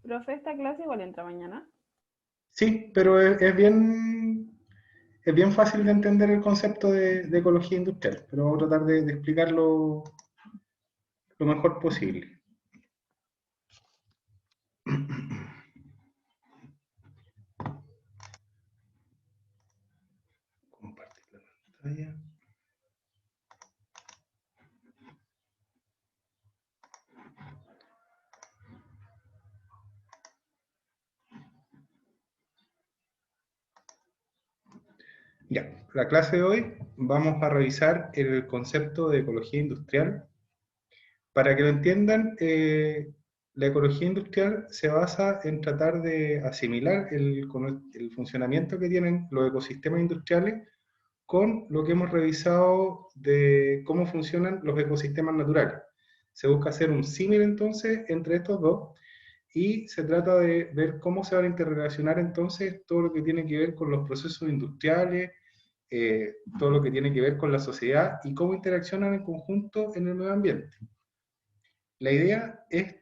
Profe, ¿esta clase igual entra mañana? Sí, pero es bien fácil de entender el concepto de ecología industrial, pero voy a tratar de explicarlo lo mejor posible. Compartir la pantalla. Ya, la clase de hoy vamos a revisar el concepto de ecología industrial. Para que lo entiendan, la ecología industrial se basa en tratar de asimilar el funcionamiento que tienen los ecosistemas industriales con lo que hemos revisado de cómo funcionan los ecosistemas naturales. Se busca hacer un símil entonces entre estos dos y se trata de ver cómo se van a interrelacionar entonces todo lo que tiene que ver con los procesos industriales, todo lo que tiene que ver con la sociedad y cómo interaccionan en conjunto en el medio ambiente. La idea es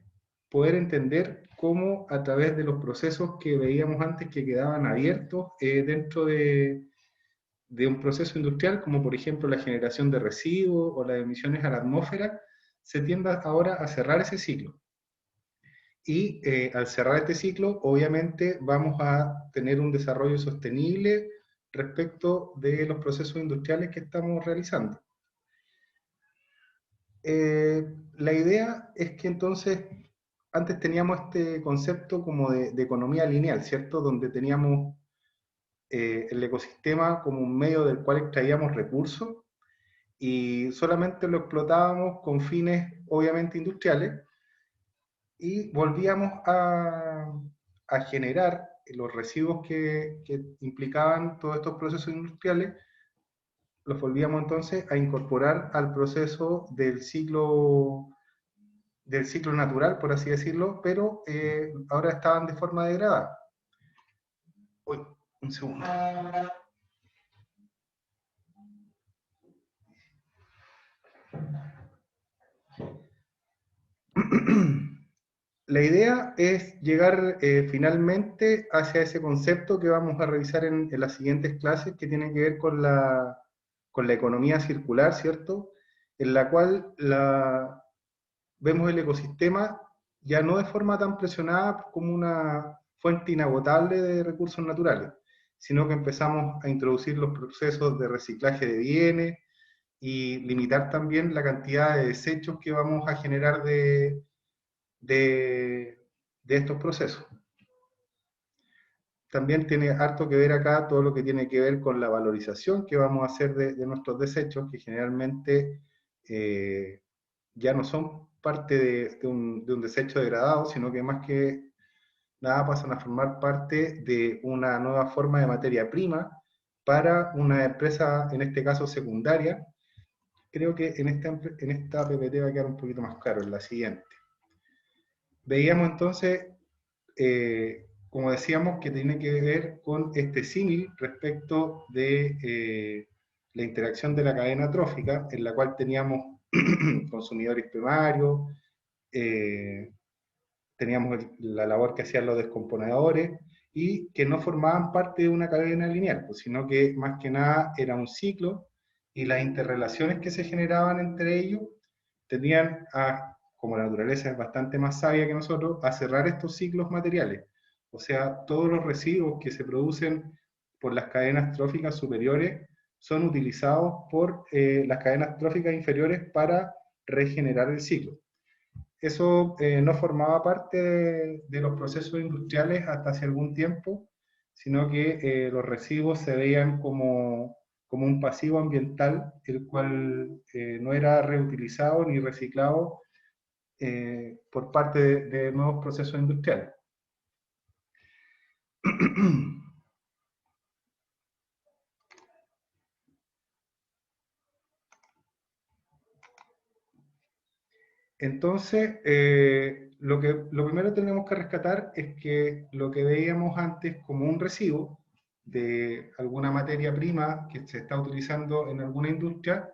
poder entender cómo a través de los procesos que veíamos antes que quedaban abiertos dentro de un proceso industrial, como por ejemplo la generación de residuos o las emisiones a la atmósfera, se tiende ahora a cerrar ese ciclo. Y al cerrar este ciclo, obviamente vamos a tener un desarrollo sostenible respecto de los procesos industriales que estamos realizando. La idea es que entonces, antes teníamos este concepto como de economía lineal, ¿cierto? Donde teníamos el ecosistema como un medio del cual extraíamos recursos y solamente lo explotábamos con fines obviamente industriales y volvíamos a generar los residuos que implicaban todos estos procesos industriales, los volvíamos entonces a incorporar al proceso del ciclo natural, por así decirlo, pero ahora estaban de forma degradada. Uy, un segundo. La idea es llegar finalmente hacia ese concepto que vamos a revisar en las siguientes clases, que tiene que ver con la economía circular, ¿cierto? En la cual vemos el ecosistema ya no de forma tan presionada como una fuente inagotable de recursos naturales, sino que empezamos a introducir los procesos de reciclaje de bienes y limitar también la cantidad de desechos que vamos a generar de, de estos procesos. También tiene harto que ver acá todo lo que tiene que ver con la valorización que vamos a hacer de nuestros desechos, que generalmente ya no son parte de un desecho degradado, sino que más que nada pasan a formar parte de una nueva forma de materia prima para una empresa, en este caso secundaria. Creo que en esta PPT va a quedar un poquito más claro, en la siguiente. Veíamos entonces, como decíamos, que tiene que ver con este símil respecto de la interacción de la cadena trófica, en la cual teníamos consumidores primarios, eh, teníamos la labor que hacían los descomponedores y que no formaban parte de una cadena lineal, pues, sino que más que nada era un ciclo y las interrelaciones que se generaban entre ellos tenían como la naturaleza es bastante más sabia que nosotros, a cerrar estos ciclos materiales. O sea, todos los residuos que se producen por las cadenas tróficas superiores son utilizados por las cadenas tróficas inferiores para regenerar el ciclo. Eso no formaba parte de los procesos industriales hasta hace algún tiempo, sino que los residuos se veían como un pasivo ambiental, el cual no era reutilizado ni reciclado por parte de nuevos procesos industriales. Entonces, lo primero que tenemos que rescatar es que lo que veíamos antes como un residuo de alguna materia prima que se está utilizando en alguna industria,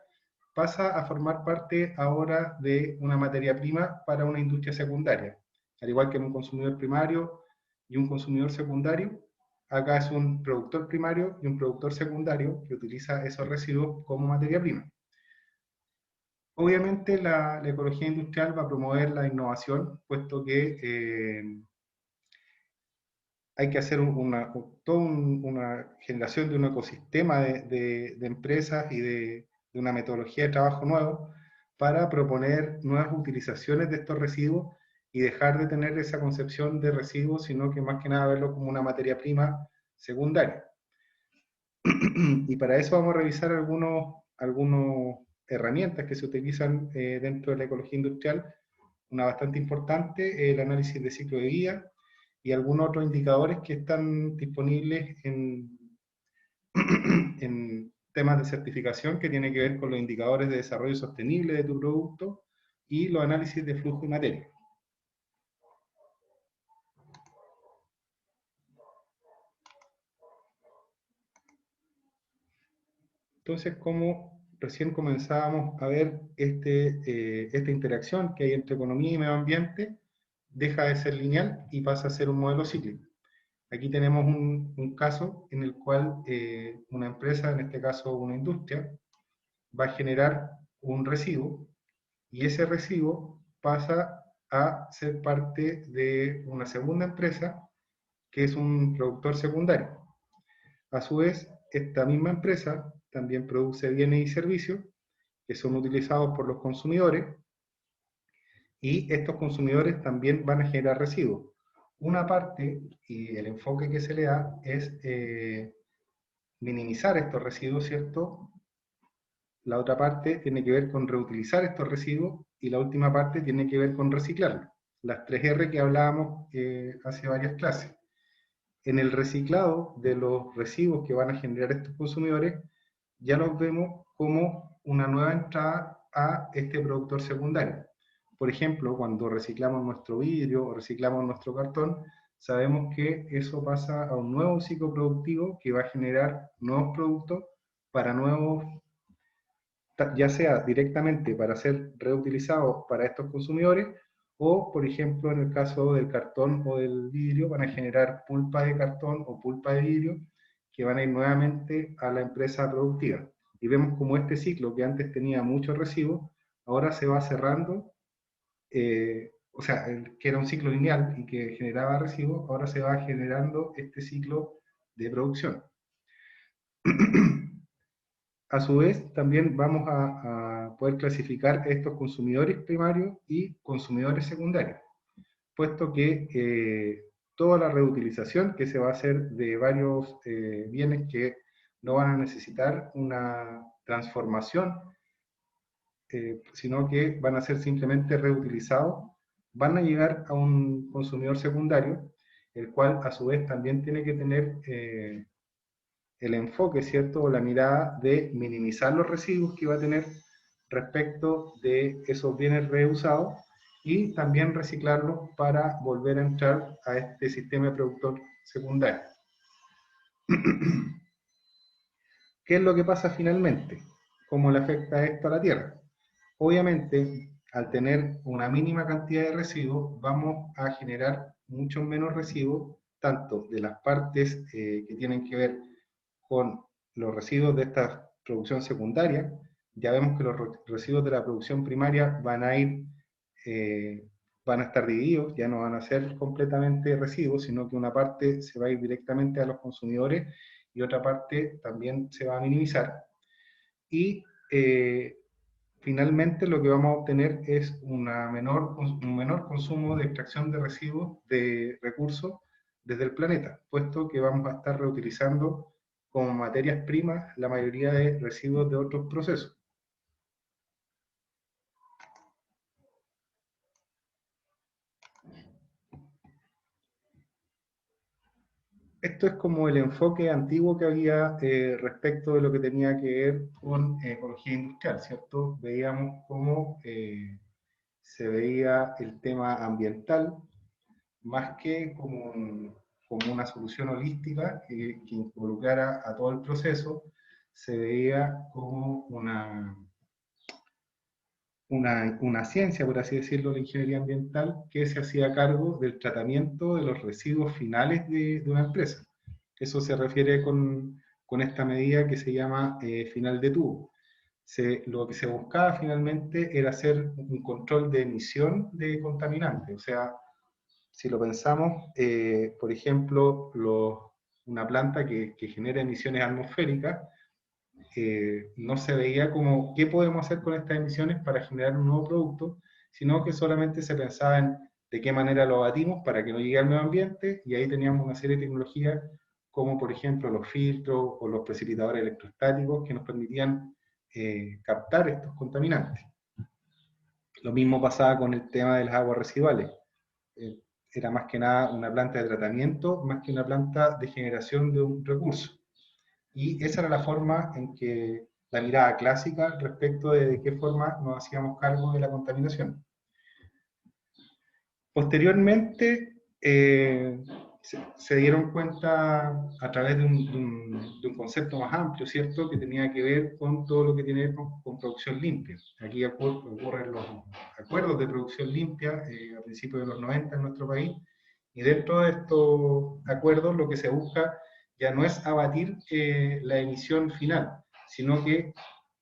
pasa a formar parte ahora de una materia prima para una industria secundaria. al igual que en un consumidor primario y un consumidor secundario. Acá es un productor primario y un productor secundario que utiliza esos residuos como materia prima. Obviamente la ecología industrial va a promover la innovación, puesto que hay que hacer toda una generación de un ecosistema de empresas y de una metodología de trabajo nuevo para proponer nuevas utilizaciones de estos residuos y dejar de tener esa concepción de residuos, sino que más que nada verlo como una materia prima secundaria. Y para eso vamos a revisar algunas herramientas que se utilizan dentro de la ecología industrial. Una bastante importante, el análisis de ciclo de vida, y algunos otros indicadores que están disponibles en temas de certificación que tienen que ver con los indicadores de desarrollo sostenible de tu producto y los análisis de flujo y materia. Entonces, como recién comenzábamos a ver esta interacción que hay entre economía y medio ambiente, deja de ser lineal y pasa a ser un modelo cíclico. Aquí tenemos un caso en el cual una empresa, en este caso una industria, va a generar un residuo y ese residuo pasa a ser parte de una segunda empresa que es un productor secundario. A su vez, esta misma empresa también produce bienes y servicios que son utilizados por los consumidores y estos consumidores también van a generar residuos. Una parte, y el enfoque que se le da, es minimizar estos residuos, ¿cierto? La otra parte tiene que ver con reutilizar estos residuos y la última parte tiene que ver con reciclarlos. Las 3R que hablábamos hace varias clases. En el reciclado de los residuos que van a generar estos consumidores, ya los vemos como una nueva entrada a este productor secundario. Por ejemplo, cuando reciclamos nuestro vidrio o reciclamos nuestro cartón, sabemos que eso pasa a un nuevo ciclo productivo que va a generar nuevos productos para nuevos, ya sea directamente para ser reutilizados para estos consumidores, o por ejemplo en el caso del cartón o del vidrio van a generar pulpa de cartón o pulpa de vidrio que van a ir nuevamente a la empresa productiva. Y vemos como este ciclo que antes tenía muchos residuos, ahora se va cerrando, o sea, que era un ciclo lineal y que generaba residuos, ahora se va generando este ciclo de producción. A su vez, también vamos a poder clasificar estos consumidores primarios y consumidores secundarios, puesto que toda la reutilización que se va a hacer de varios bienes que no van a necesitar una transformación, sino que van a ser simplemente reutilizados, van a llegar a un consumidor secundario, el cual a su vez también tiene que tener el enfoque, ¿cierto? O la mirada de minimizar los residuos que va a tener respecto de esos bienes reusados y también reciclarlos para volver a entrar a este sistema de productor secundario. ¿Qué es lo que pasa finalmente? ¿Cómo le afecta esto a la Tierra? Obviamente, al tener una mínima cantidad de residuos, vamos a generar muchos menos residuos, tanto de las partes que tienen que ver con los residuos de esta producción secundaria. Ya vemos que los residuos de la producción primaria van a ir, van a estar divididos, ya no van a ser completamente residuos, sino que una parte se va a ir directamente a los consumidores y otra parte también se va a minimizar. Y finalmente lo que vamos a obtener es un menor consumo de extracción de residuos, de recursos desde el planeta, puesto que vamos a estar reutilizando como materias primas la mayoría de residuos de otros procesos. Esto es como el enfoque antiguo que había respecto de lo que tenía que ver con ecología industrial, ¿cierto? Veíamos cómo se veía el tema ambiental más que como una solución holística que involucrara a todo el proceso, se veía como una ciencia, por así decirlo, la ingeniería ambiental, que se hacía cargo del tratamiento de los residuos finales de una empresa. Eso se refiere con esta medida que se llama final de tubo. Lo que se buscaba finalmente era hacer un control de emisión de contaminantes. O sea, si lo pensamos, por ejemplo, una planta que genera emisiones atmosféricas, no se veía como qué podemos hacer con estas emisiones para generar un nuevo producto, sino que solamente se pensaba en de qué manera lo abatimos para que no llegue al medio ambiente, y ahí teníamos una serie de tecnologías como por ejemplo los filtros o los precipitadores electrostáticos que nos permitían captar estos contaminantes. Lo mismo pasaba con el tema de las aguas residuales. Eh, Era más que nada una planta de tratamiento, más que una planta de generación de un recurso. Y esa era la forma en que la mirada clásica respecto de qué forma nos hacíamos cargo de la contaminación. Posteriormente, se dieron cuenta a través de un concepto más amplio, ¿cierto?, que tenía que ver con todo lo que tiene que ver con producción limpia. Aquí ocurren los acuerdos de producción limpia a principios de los 90 en nuestro país, y dentro de estos acuerdos lo que se busca ya no es abatir la emisión final, sino que,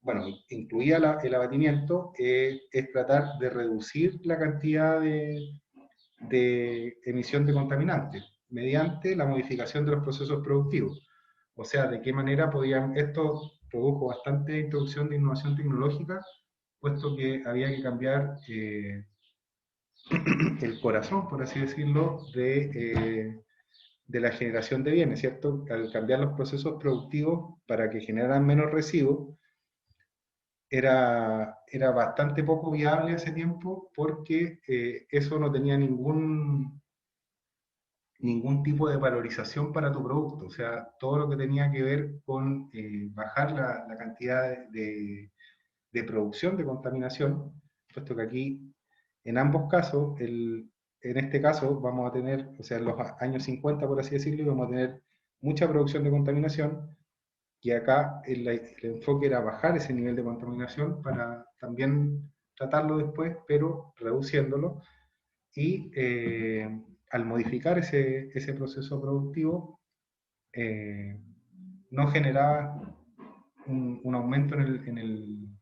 bueno, incluía el abatimiento, es tratar de reducir la cantidad de emisión de contaminantes mediante la modificación de los procesos productivos. O sea, de qué manera podían, esto produjo bastante introducción de innovación tecnológica, puesto que había que cambiar el corazón, por así decirlo, de la generación de bienes, ¿cierto? Al cambiar los procesos productivos para que generaran menos residuos, era bastante poco viable hace tiempo, porque eso no tenía ningún tipo de valorización para tu producto. O sea, todo lo que tenía que ver con bajar la cantidad de producción de contaminación, puesto que aquí, en ambos casos, en este caso vamos a tener, o sea, en los años 50, por así decirlo, vamos a tener mucha producción de contaminación, y acá el enfoque era bajar ese nivel de contaminación para también tratarlo después, pero reduciéndolo, y al modificar ese proceso productivo, eh, no generaba un aumento en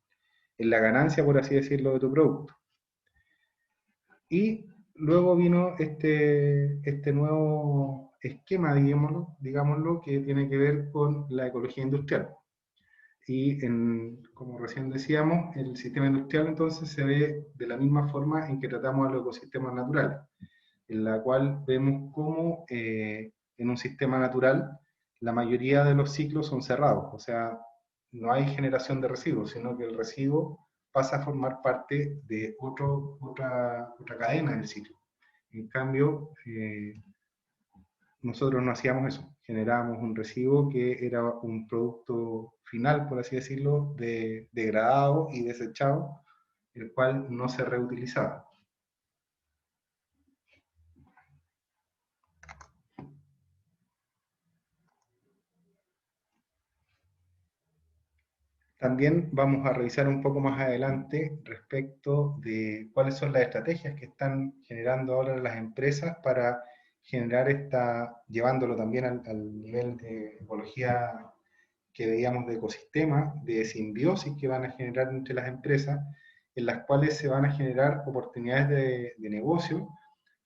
la ganancia, por así decirlo, de tu producto. Y luego vino este nuevo esquema, digámoslo, que tiene que ver con la ecología industrial. Y como recién decíamos, el sistema industrial entonces se ve de la misma forma en que tratamos a los ecosistemas naturales, en la cual vemos cómo en un sistema natural la mayoría de los ciclos son cerrados. O sea, no hay generación de residuos, sino que el residuo pasa a formar parte de otra cadena del ciclo. En cambio, nosotros no hacíamos eso, generábamos un residuo que era un producto final, por así decirlo, degradado y desechado, el cual no se reutilizaba. También vamos a revisar un poco más adelante respecto de cuáles son las estrategias que están generando ahora las empresas para generar llevándolo también al nivel de ecología que veíamos de ecosistema, de simbiosis que van a generar entre las empresas, en las cuales se van a generar oportunidades de negocio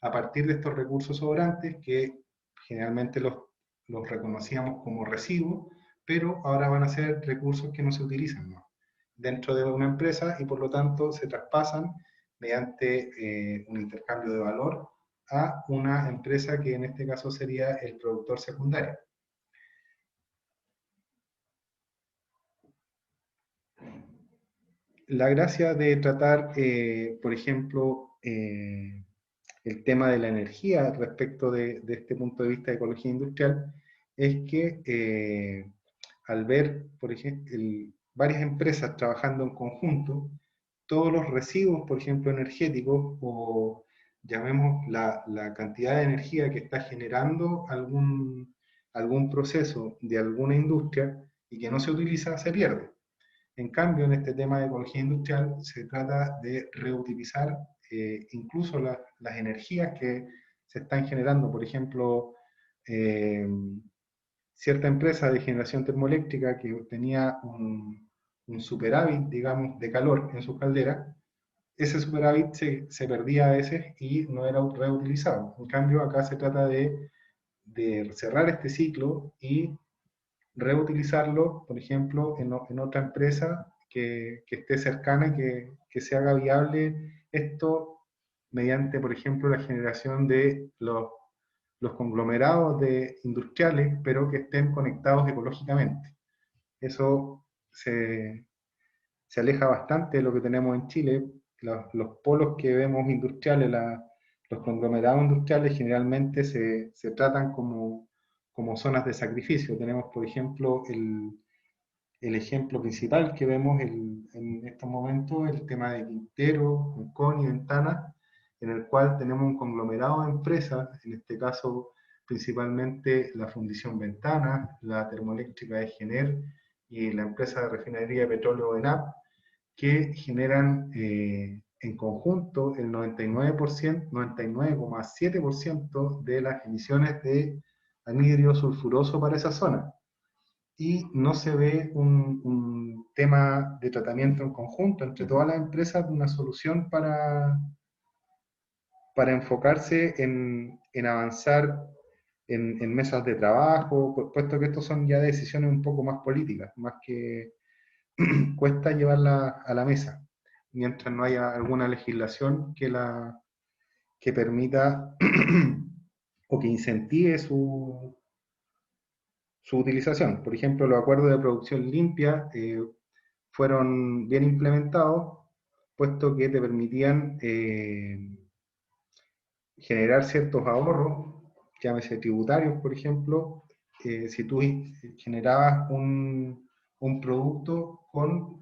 a partir de estos recursos sobrantes que generalmente los reconocíamos como residuos, pero ahora van a ser recursos que no se utilizan, ¿no?, dentro de una empresa, y por lo tanto se traspasan mediante un intercambio de valor a una empresa que en este caso sería el productor secundario. La gracia de tratar, por ejemplo, el tema de la energía respecto de este punto de vista de ecología industrial es que al ver, por ejemplo, varias empresas trabajando en conjunto, todos los residuos, por ejemplo, energéticos, o llamemos la cantidad de energía que está generando algún proceso de alguna industria y que no se utiliza, se pierde. En cambio, en este tema de ecología industrial se trata de reutilizar incluso las energías que se están generando. Por ejemplo, eh, cierta empresa de generación termoeléctrica que tenía un superávit, digamos, de calor en sus calderas, ese superávit se perdía a veces y no era reutilizado. En cambio, acá se trata de cerrar este ciclo y reutilizarlo, por ejemplo, en otra empresa que esté cercana y que se haga viable esto mediante, por ejemplo, la generación de los conglomerados industriales, pero que estén conectados ecológicamente. Eso se aleja bastante de lo que tenemos en Chile. Los polos que vemos industriales, los conglomerados industriales generalmente se tratan como zonas de sacrificio. Tenemos, por ejemplo, el ejemplo principal que vemos en estos momentos, el tema de Quintero, Concón y Ventana, en el cual tenemos un conglomerado de empresas, en este caso principalmente la Fundición Ventana, la termoeléctrica de Gener y la empresa de refinería de petróleo ENAP, que generan en conjunto el 99%, 99,7% de las emisiones de anhídrido sulfuroso para esa zona. Y no se ve un tema de tratamiento en conjunto entre todas las empresas, de una solución para enfocarse en avanzar en mesas de trabajo, puesto que estos son ya decisiones un poco más políticas, más que cuesta llevarla a la mesa, mientras no haya alguna legislación que permita o que incentive su utilización. Por ejemplo, los acuerdos de producción limpia fueron bien implementados, puesto que te permitían generar ciertos ahorros, llámese tributarios, por ejemplo, si tú generabas un producto con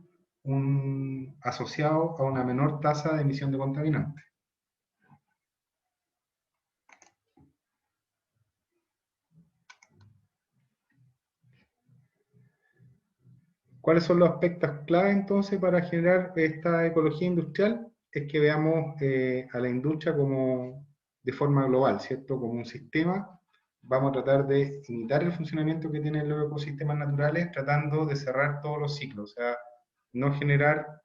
asociado a una menor tasa de emisión de contaminantes. ¿Cuáles son los aspectos clave entonces para generar esta ecología industrial? Es que veamos a la industria como de forma global, ¿cierto? Como un sistema. Vamos a tratar de imitar el funcionamiento que tienen los ecosistemas naturales, tratando de cerrar todos los ciclos, o sea, no generar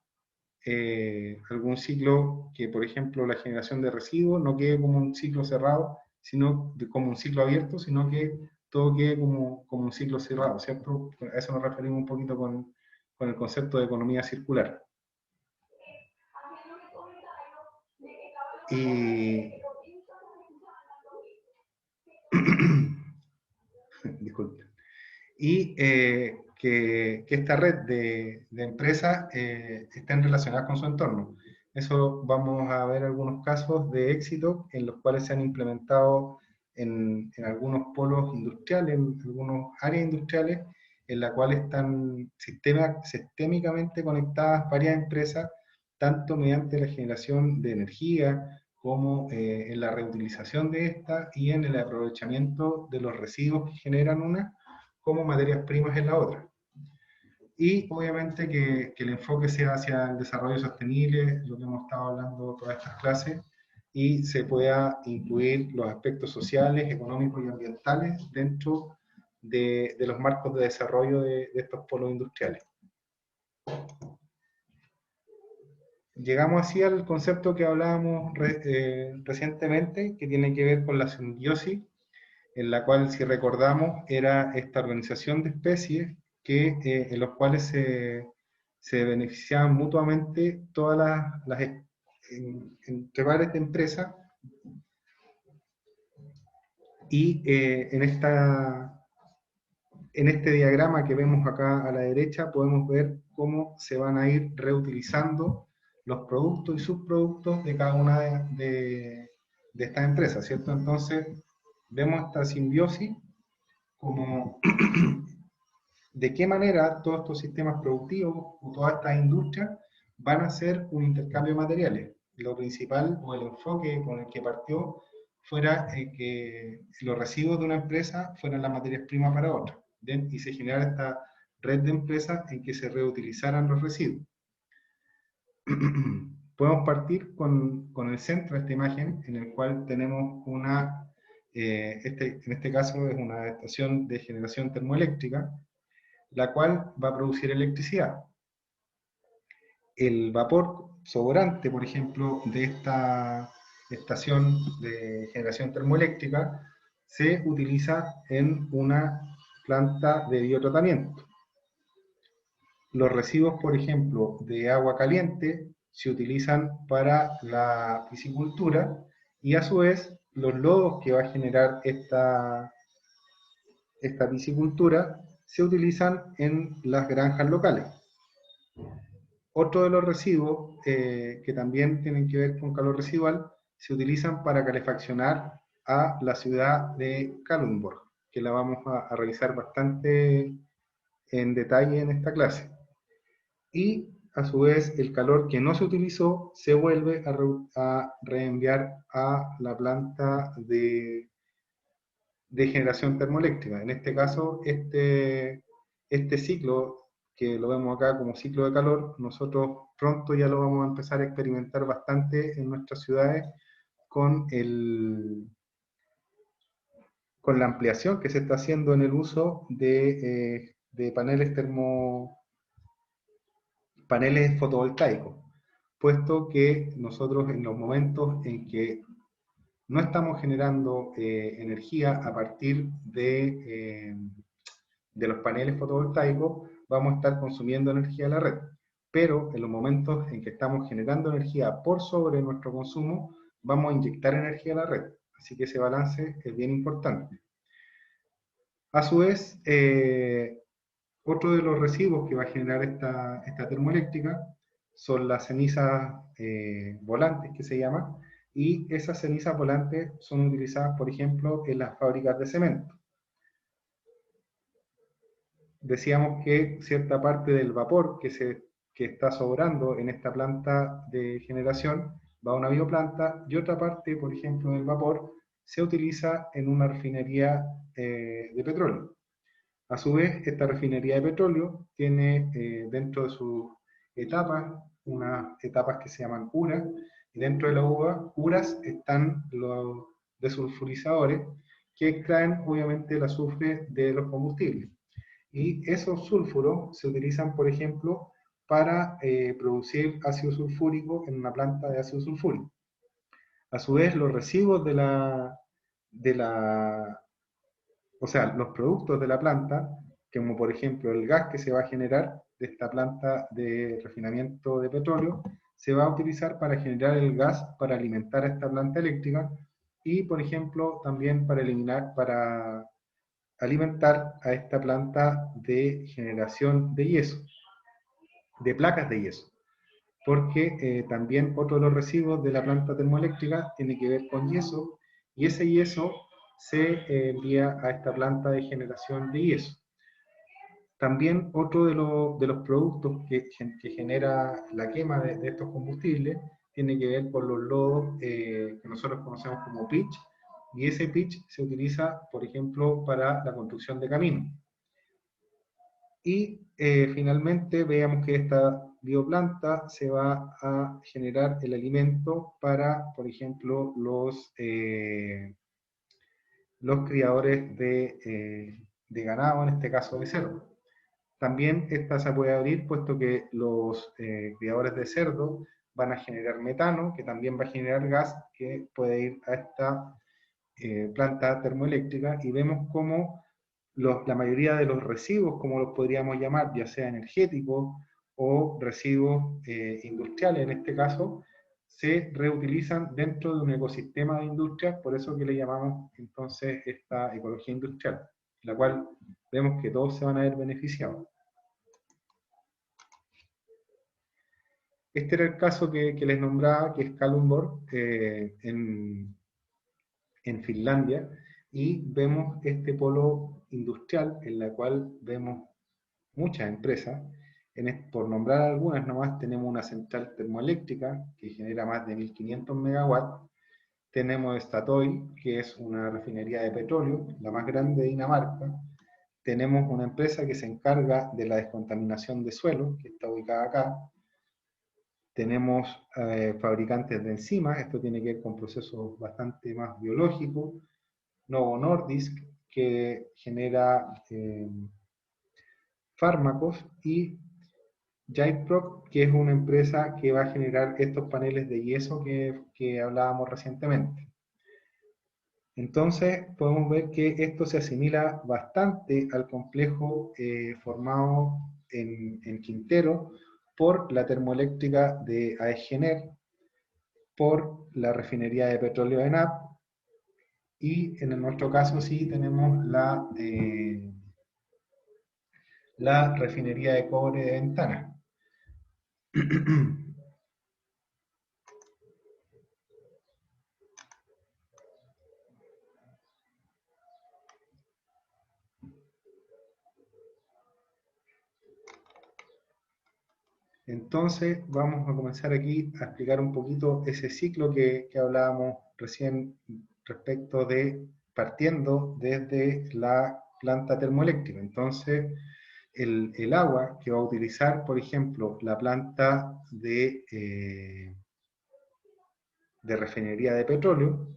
algún ciclo que, por ejemplo, la generación de residuos no quede como un ciclo cerrado, sino como un ciclo abierto, sino que todo quede como un ciclo cerrado, ¿cierto? A eso nos referimos un poquito con el concepto de economía circular. Y disculpen. Y que esta red de empresas estén relacionadas con su entorno. Eso vamos a ver algunos casos de éxito en los cuales se han implementado en algunos polos industriales, en algunas áreas industriales, en la cual están sistémicamente conectadas varias empresas, tanto mediante la generación de energía como en la reutilización de esta y en el aprovechamiento de los residuos que generan una como materias primas en la otra. Y obviamente que el enfoque sea hacia el desarrollo sostenible, lo que hemos estado hablando todas estas clases, y se pueda incluir los aspectos sociales, económicos y ambientales dentro de los marcos de desarrollo de estos polos industriales. Llegamos así al concepto que hablábamos recientemente, que tiene que ver con la simbiosis, en la cual, si recordamos, era esta organización de especies en los cuales se beneficiaban mutuamente todas entre varias empresas, y en este diagrama que vemos acá a la derecha podemos ver cómo se van a ir reutilizando los productos y subproductos de cada una de estas empresas, ¿cierto? Entonces, vemos esta simbiosis como de qué manera todos estos sistemas productivos o todas estas industrias van a hacer un intercambio de materiales. Lo principal o el enfoque con el que partió fuera que los residuos de una empresa fueran las materias primas para otra, ¿bien? Y se genera esta red de empresas en que se reutilizaran los residuos. Podemos partir con el centro de esta imagen, en el cual tenemos una, en este caso es una estación de generación termoeléctrica, la cual va a producir electricidad. El vapor sobrante, por ejemplo, de esta estación de generación termoeléctrica se utiliza en una planta de biotratamiento. Los residuos, por ejemplo, de agua caliente se utilizan para la piscicultura y a su vez los lodos que va a generar esta piscicultura se utilizan en las granjas locales. Otro de los residuos que también tienen que ver con calor residual se utilizan para calefaccionar a la ciudad de Kalundborg, que la vamos a revisar bastante en detalle en esta clase. Y a su vez el calor que no se utilizó se vuelve a reenviar a la planta de generación termoeléctrica. En este caso, este ciclo, que lo vemos acá como ciclo de calor, nosotros pronto ya lo vamos a empezar a experimentar bastante en nuestras ciudades con con la ampliación que se está haciendo en el uso de paneles fotovoltaicos, puesto que nosotros en los momentos en que no estamos generando energía a partir de los paneles fotovoltaicos, vamos a estar consumiendo energía de la red. Pero en los momentos en que estamos generando energía por sobre nuestro consumo, vamos a inyectar energía a la red. Así que ese balance es bien importante. A su vez, otro de los residuos que va a generar esta termoeléctrica son las cenizas volantes, que se llaman, y esas cenizas volantes son utilizadas, por ejemplo, en las fábricas de cemento. Decíamos que cierta parte del vapor que está sobrando en esta planta de generación va a una bioplanta, y otra parte, por ejemplo, del vapor se utiliza en una refinería de petróleo. A su vez, esta refinería de petróleo tiene dentro de sus etapas unas etapas que se llaman URA, y dentro de las URAs están los desulfurizadores que extraen obviamente el azufre de los combustibles. Y esos sulfuros se utilizan, por ejemplo, para producir ácido sulfúrico en una planta de ácido sulfúrico. A su vez, los residuos o sea, los productos de la planta, como por ejemplo el gas que se va a generar de esta planta de refinamiento de petróleo, se va a utilizar para generar el gas para alimentar a esta planta eléctrica y, por ejemplo, también para alimentar a esta planta de generación de yeso, de placas de yeso, porque también otro de los residuos de la planta termoeléctrica tiene que ver con yeso, y ese yeso se envía a esta planta de generación de yeso. También otro de los productos que genera la quema de estos combustibles tiene que ver con los lodos que nosotros conocemos como pitch, y ese pitch se utiliza, por ejemplo, para la construcción de caminos. Y finalmente veamos que esta bioplanta se va a generar el alimento para, por ejemplo, los criadores de ganado, en este caso de cerdo. También esta se puede abrir puesto que los criadores de cerdo van a generar metano, que también va a generar gas que puede ir a esta planta termoeléctrica, y vemos cómo la mayoría de los residuos, como los podríamos llamar, ya sea energéticos o residuos industriales en este caso, se reutilizan dentro de un ecosistema de industrias, por eso que le llamamos entonces esta ecología industrial, la cual vemos que todos se van a ver beneficiados. Este era el caso que les nombraba, que es Kalundborg, en Finlandia, y vemos este polo industrial en la cual vemos muchas empresas. Por nombrar algunas nomás, tenemos una central termoeléctrica que genera más de 1500 megawatts. Tenemos Statoil, que es una refinería de petróleo, la más grande de Dinamarca. tenemos una empresa que se encarga de la descontaminación de suelo, que está ubicada acá. Tenemos fabricantes de enzimas, esto tiene que ver con procesos bastante más biológicos. Novo Nordisk, que genera fármacos, y Gyproc, que es una empresa que va a generar estos paneles de yeso que hablábamos recientemente. Entonces podemos ver que esto se asimila bastante al complejo formado en Quintero por la termoeléctrica de AES-Gener, por la refinería de petróleo de ENAP, y en nuestro caso sí tenemos la refinería de cobre de Ventana. Entonces vamos a comenzar aquí a explicar un poquito ese ciclo que hablábamos recién respecto de partiendo desde la planta termoeléctrica. Entonces el agua que va a utilizar, por ejemplo, la planta de refinería de petróleo,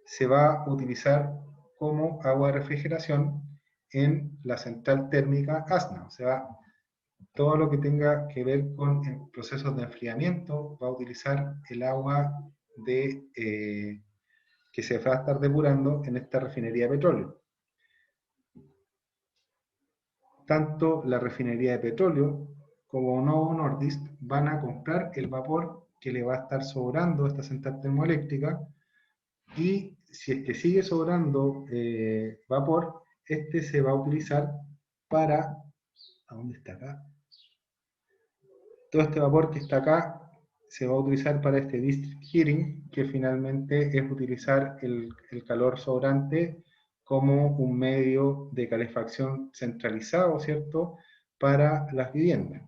se va a utilizar como agua de refrigeración en la central térmica ASNA. O sea, todo lo que tenga que ver con procesos de enfriamiento va a utilizar el agua que se va a estar depurando en esta refinería de petróleo. Tanto la refinería de petróleo como Novo Nordisk van a comprar el vapor que le va a estar sobrando a esta central termoeléctrica, y si es que sigue sobrando vapor, este se va a utilizar para... ¿A dónde está acá? Todo este vapor que está acá se va a utilizar para este district heating, que finalmente es utilizar el calor sobrante como un medio de calefacción centralizado, ¿cierto?, para las viviendas.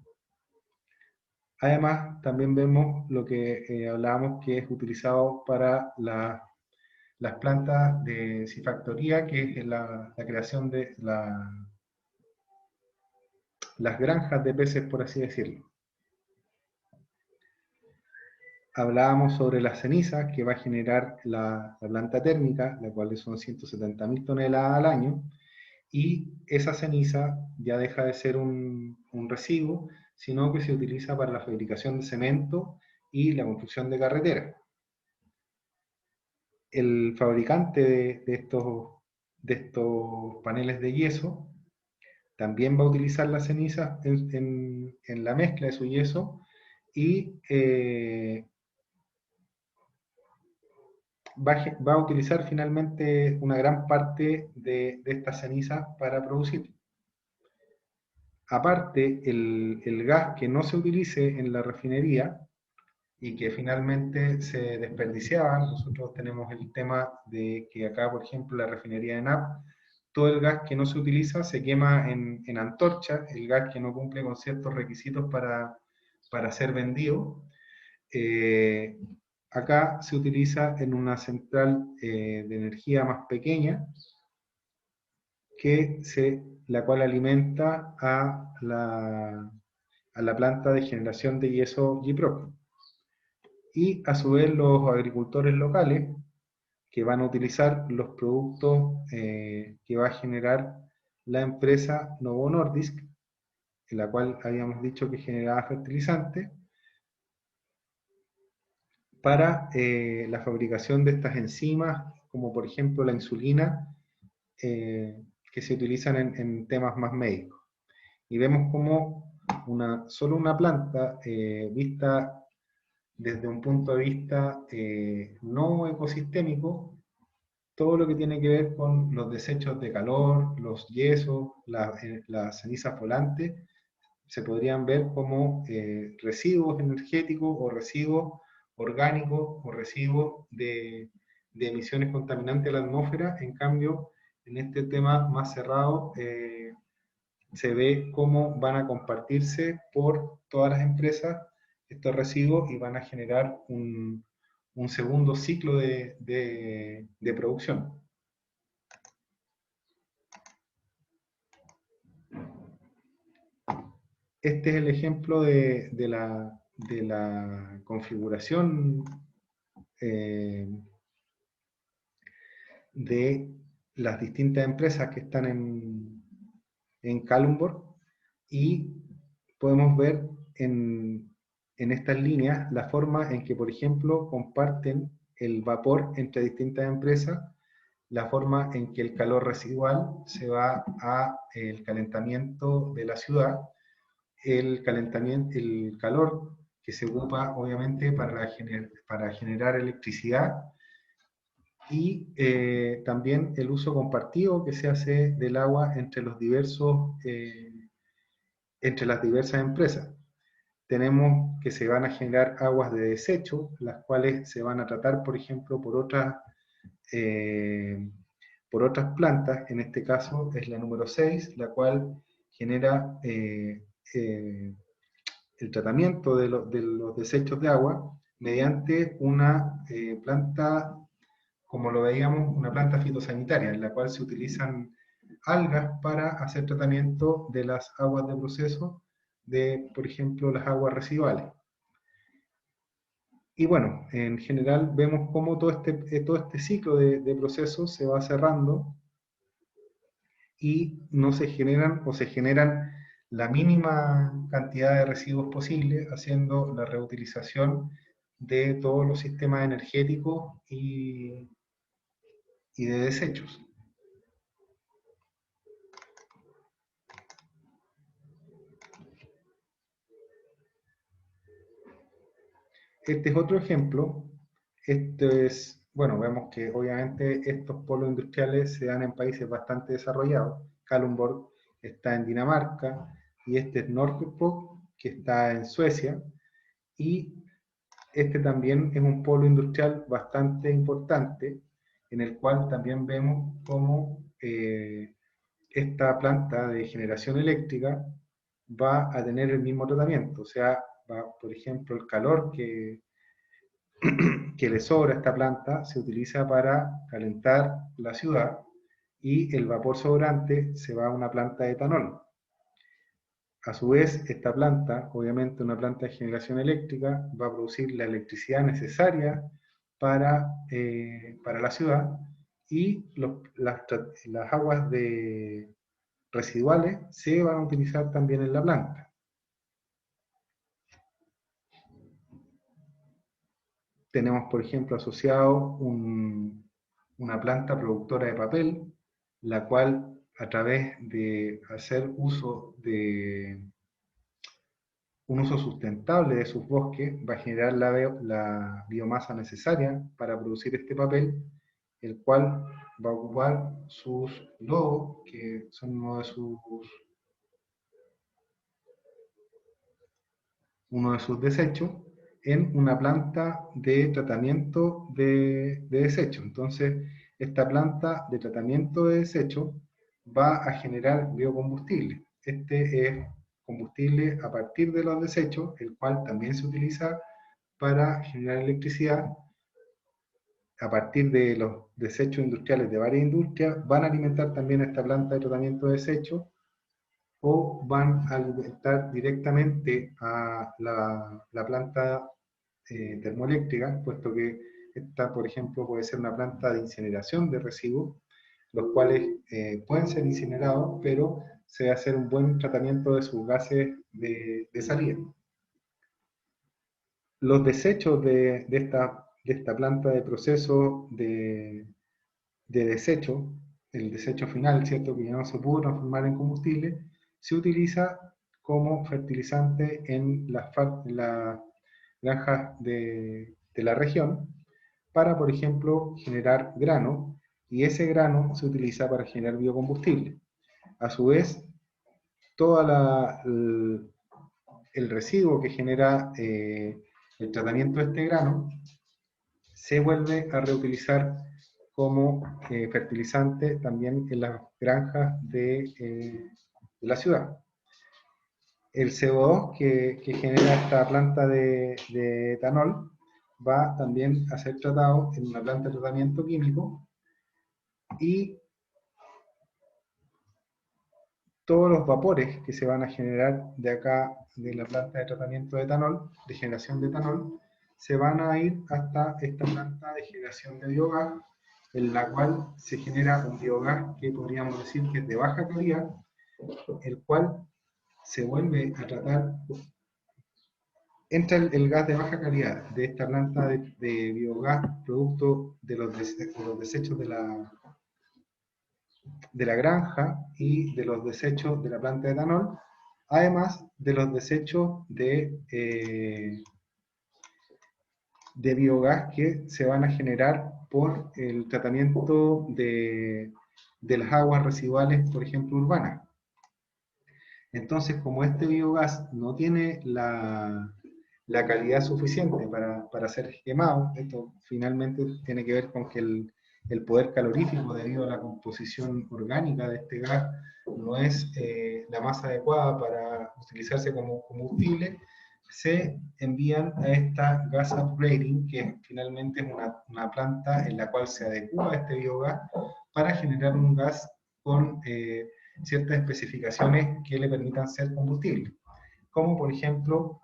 Además, también vemos lo que hablábamos, que es utilizado para las plantas de cifactoría, que es la creación de las granjas de peces, por así decirlo. Hablábamos sobre las cenizas que va a generar la planta térmica, la cual son 170.000 toneladas al año, y esa ceniza ya deja de ser un residuo, sino que se utiliza para la fabricación de cemento y la construcción de carreteras. El fabricante de estos paneles de yeso también va a utilizar la ceniza en la mezcla de su yeso, y va a utilizar finalmente una gran parte de estas cenizas para producir. Aparte, el gas que no se utilice en la refinería y que finalmente se desperdiciaba, nosotros tenemos el tema de que acá, por ejemplo, la refinería de NAP, todo el gas que no se utiliza se quema en antorcha, el gas que no cumple con ciertos requisitos para ser vendido. Acá se utiliza en una central de energía más pequeña, la cual alimenta a la planta de generación de yeso Gyproc. Y a su vez los agricultores locales, que van a utilizar los productos que va a generar la empresa Novo Nordisk, en la cual habíamos dicho que generaba fertilizantes, para la fabricación de estas enzimas, como por ejemplo la insulina, que se utilizan en temas más médicos. Y vemos como solo una planta vista desde un punto de vista no ecosistémico, todo lo que tiene que ver con los desechos de calor, los yesos, las cenizas volantes, se podrían ver como residuos energéticos o residuos orgánicos o residuos de emisiones contaminantes a la atmósfera. En cambio, en este tema más cerrado, se ve cómo van a compartirse por todas las empresas estos residuos y van a generar un segundo ciclo de producción. este es el ejemplo de la configuración de las distintas empresas que están en Kalundborg, y podemos ver en estas líneas la forma en que, por ejemplo, comparten el vapor entre distintas empresas, la forma en que el calor residual se va a el calentamiento de la ciudad, el calentamiento, el calor que se ocupa obviamente para generar electricidad, y también el uso compartido que se hace del agua entre los diversos, entre las diversas empresas. Tenemos que se van a generar aguas de desecho, las cuales se van a tratar, por ejemplo, eh, por otras plantas. En este caso es la número 6, la cual genera el tratamiento de los desechos de agua mediante una planta, como lo veíamos, una planta fitosanitaria, en la cual se utilizan algas para hacer tratamiento de las aguas de proceso, de, por ejemplo, las aguas residuales. Y bueno, en general vemos cómo todo este ciclo de procesos se va cerrando y no se generan o se generan la mínima cantidad de residuos posible, haciendo la reutilización de todos los sistemas energéticos y de desechos. Este es otro ejemplo. Este es, bueno, vemos que obviamente estos polos industriales se dan en países bastante desarrollados. Kalundborg está en Dinamarca, y este es Norrköping, que está en Suecia, y este también es un polo industrial bastante importante, en el cual también vemos cómo esta planta de generación eléctrica va a tener el mismo tratamiento. O sea, va, por ejemplo, el calor que le sobra a esta planta se utiliza para calentar la ciudad, y el vapor sobrante se va a una planta de etanol. A su vez, esta planta, obviamente una planta de generación eléctrica, va a producir la electricidad necesaria para la ciudad, y las aguas residuales se van a utilizar también en la planta. Tenemos, por ejemplo, asociado una planta productora de papel, la cual, a través de hacer un uso sustentable de sus bosques, va a generar la biomasa necesaria para producir este papel, el cual va a ocupar sus logos, que son uno de sus desechos, en una planta de tratamiento de desechos. Entonces, esta planta de tratamiento de desechos va a generar biocombustible. Este es combustible a partir de los desechos, el cual también se utiliza para generar electricidad. A partir de los desechos industriales de varias industrias, van a alimentar también esta planta de tratamiento de desechos, o van a alimentar directamente a la planta termoeléctrica, puesto que esta, por ejemplo, puede ser una planta de incineración de residuos, los cuales pueden ser incinerados, pero se va a hacer un buen tratamiento de sus gases de salida. Los desechos de esta planta de proceso de desecho, el desecho final, ¿cierto?, que ya no se pudo transformar en combustible, se utiliza como fertilizante en las granjas de la región para, por ejemplo, generar grano, y ese grano se utiliza para generar biocombustible. A su vez, todo el residuo que genera el tratamiento de este grano se vuelve a reutilizar como fertilizante también en las granjas de la ciudad. El CO2 que genera esta planta de etanol va también a ser tratado en una planta de tratamiento químico, y todos los vapores que se van a generar de acá, de la planta de tratamiento de etanol, de generación de etanol, se van a ir hasta esta planta de generación de biogás, en la cual se genera un biogás que podríamos decir que es de baja calidad, el cual se vuelve a tratar, entra el gas de baja calidad de esta planta de biogás, producto de los desechos de la granja y de los desechos de la planta de etanol, además de los desechos de biogás que se van a generar por el tratamiento de las aguas residuales, por ejemplo, urbanas. Entonces, como este biogás no tiene la calidad suficiente para ser quemado, esto finalmente tiene que ver con que el poder calorífico, debido a la composición orgánica de este gas, no es la más adecuada para utilizarse como combustible, se envían a esta gas upgrading, que finalmente es una planta en la cual se adecua este biogás para generar un gas con ciertas especificaciones que le permitan ser combustible, como por ejemplo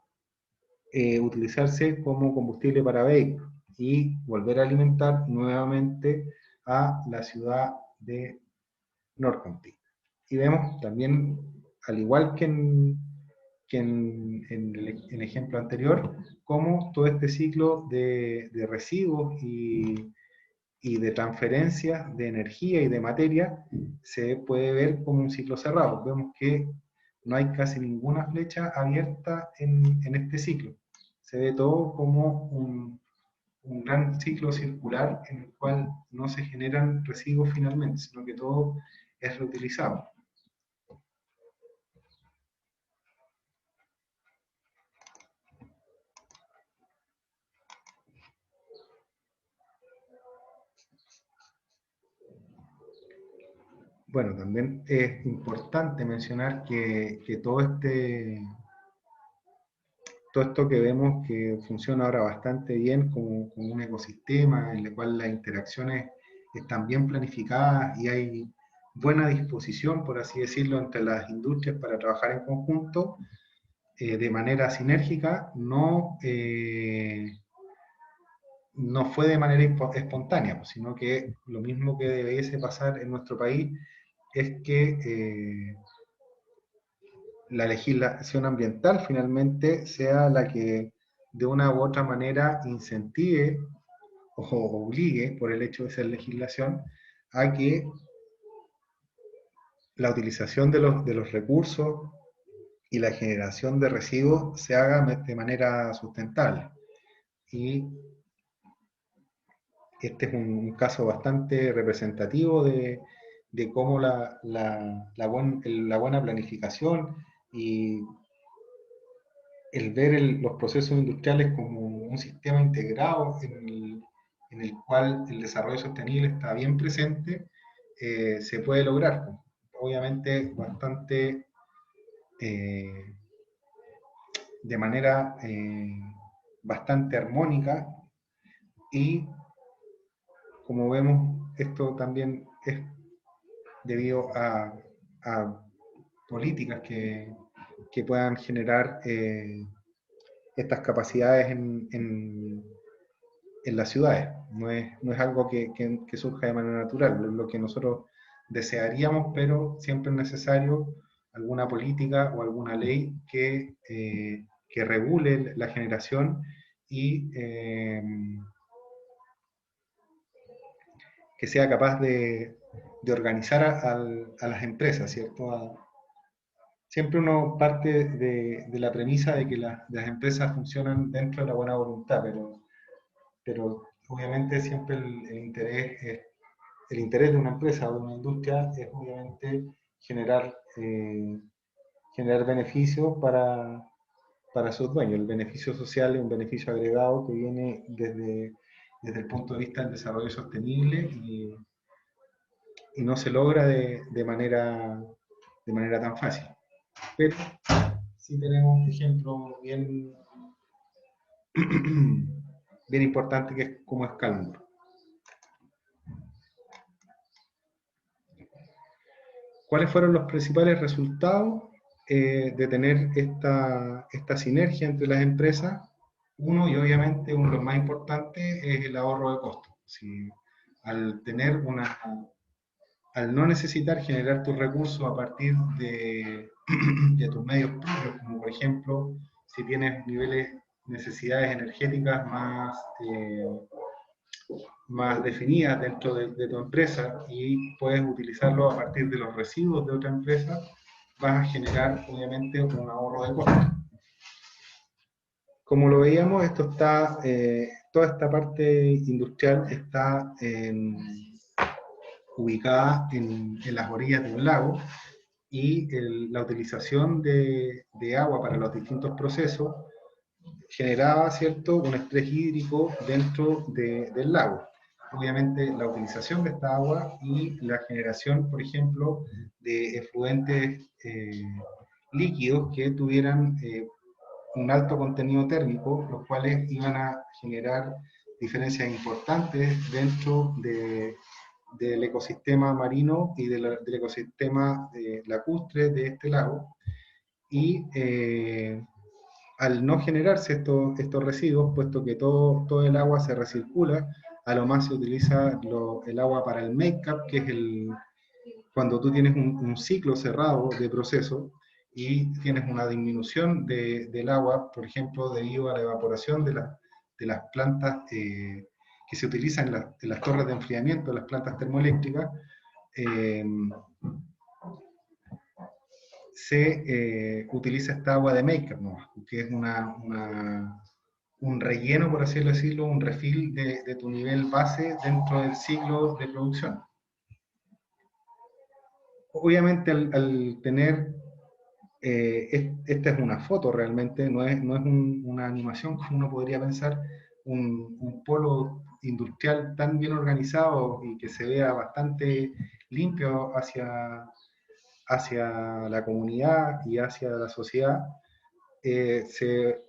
utilizarse como combustible para vehículos y volver a alimentar nuevamente a la ciudad de Norcontin. Y vemos también, al igual que en el ejemplo anterior, cómo todo este ciclo de residuos y de transferencia de energía y de materia se puede ver como un ciclo cerrado. Vemos que no hay casi ninguna flecha abierta en este ciclo. Se ve todo como un gran ciclo circular en el cual no se generan residuos finalmente, sino que todo es reutilizado. Bueno, también es importante mencionar que todo esto que vemos que funciona ahora bastante bien como un ecosistema en el cual las interacciones están bien planificadas y hay buena disposición, por así decirlo, entre las industrias para trabajar en conjunto de manera sinérgica, no fue de manera espontánea, pues, sino que lo mismo que debiese pasar en nuestro país es que la legislación ambiental finalmente sea la que de una u otra manera incentive o obligue, por el hecho de ser legislación, a que la utilización de los recursos y la generación de residuos se haga de manera sustentable. Y este es un caso bastante representativo de cómo la buena planificación y el ver los procesos industriales como un sistema integrado en el cual el desarrollo sostenible está bien presente, se puede lograr. Obviamente eh, de manera bastante armónica y como vemos, esto también es debido a políticas que puedan generar estas capacidades en las ciudades. No es algo que surja de manera natural, es lo que nosotros desearíamos, pero siempre es necesario alguna política o alguna ley que regule la generación y que sea capaz de organizar a las empresas, ¿cierto? Siempre uno parte de la premisa de que de las empresas funcionan dentro de la buena voluntad, pero obviamente siempre el interés de una empresa o de una industria es obviamente generar beneficios para sus dueños. El beneficio social es un beneficio agregado que viene desde el punto de vista del desarrollo sostenible y no se logra de manera tan fácil. Pero sí tenemos un ejemplo bien importante que es como es Calmur. ¿Cuáles fueron los principales resultados de tener esta sinergia entre las empresas? Uno, y obviamente uno de los más importantes, es el ahorro de costos. Si al tener al no necesitar generar tus recursos a partir de tus medios propios, como por ejemplo, si tienes necesidades energéticas más definidas dentro de tu empresa y puedes utilizarlo a partir de los residuos de otra empresa, vas a generar obviamente un ahorro de costos. Como lo veíamos, toda esta parte industrial está ubicada en las orillas de un lago, y la utilización de agua para los distintos procesos generaba, ¿cierto?, un estrés hídrico dentro del lago. Obviamente la utilización de esta agua y la generación, por ejemplo, de efluentes líquidos que tuvieran un alto contenido térmico, los cuales iban a generar diferencias importantes dentro del ecosistema marino y del ecosistema lacustre de este lago. Y al no generarse estos residuos, puesto que todo el agua se recircula, a lo más se utiliza el agua para el make-up, que es cuando tú tienes un ciclo cerrado de proceso y tienes una disminución del agua, por ejemplo, debido a la evaporación de las plantas que se utilizan en las torres de enfriamiento, las plantas termoeléctricas, se utiliza esta agua de make-up, ¿no?, que es un relleno, por así decirlo, un refill de tu nivel base dentro del ciclo de producción. Obviamente al tener, esta es una foto realmente, no es una animación como uno podría pensar, un polo industrial tan bien organizado y que se vea bastante limpio hacia la comunidad y hacia la sociedad, se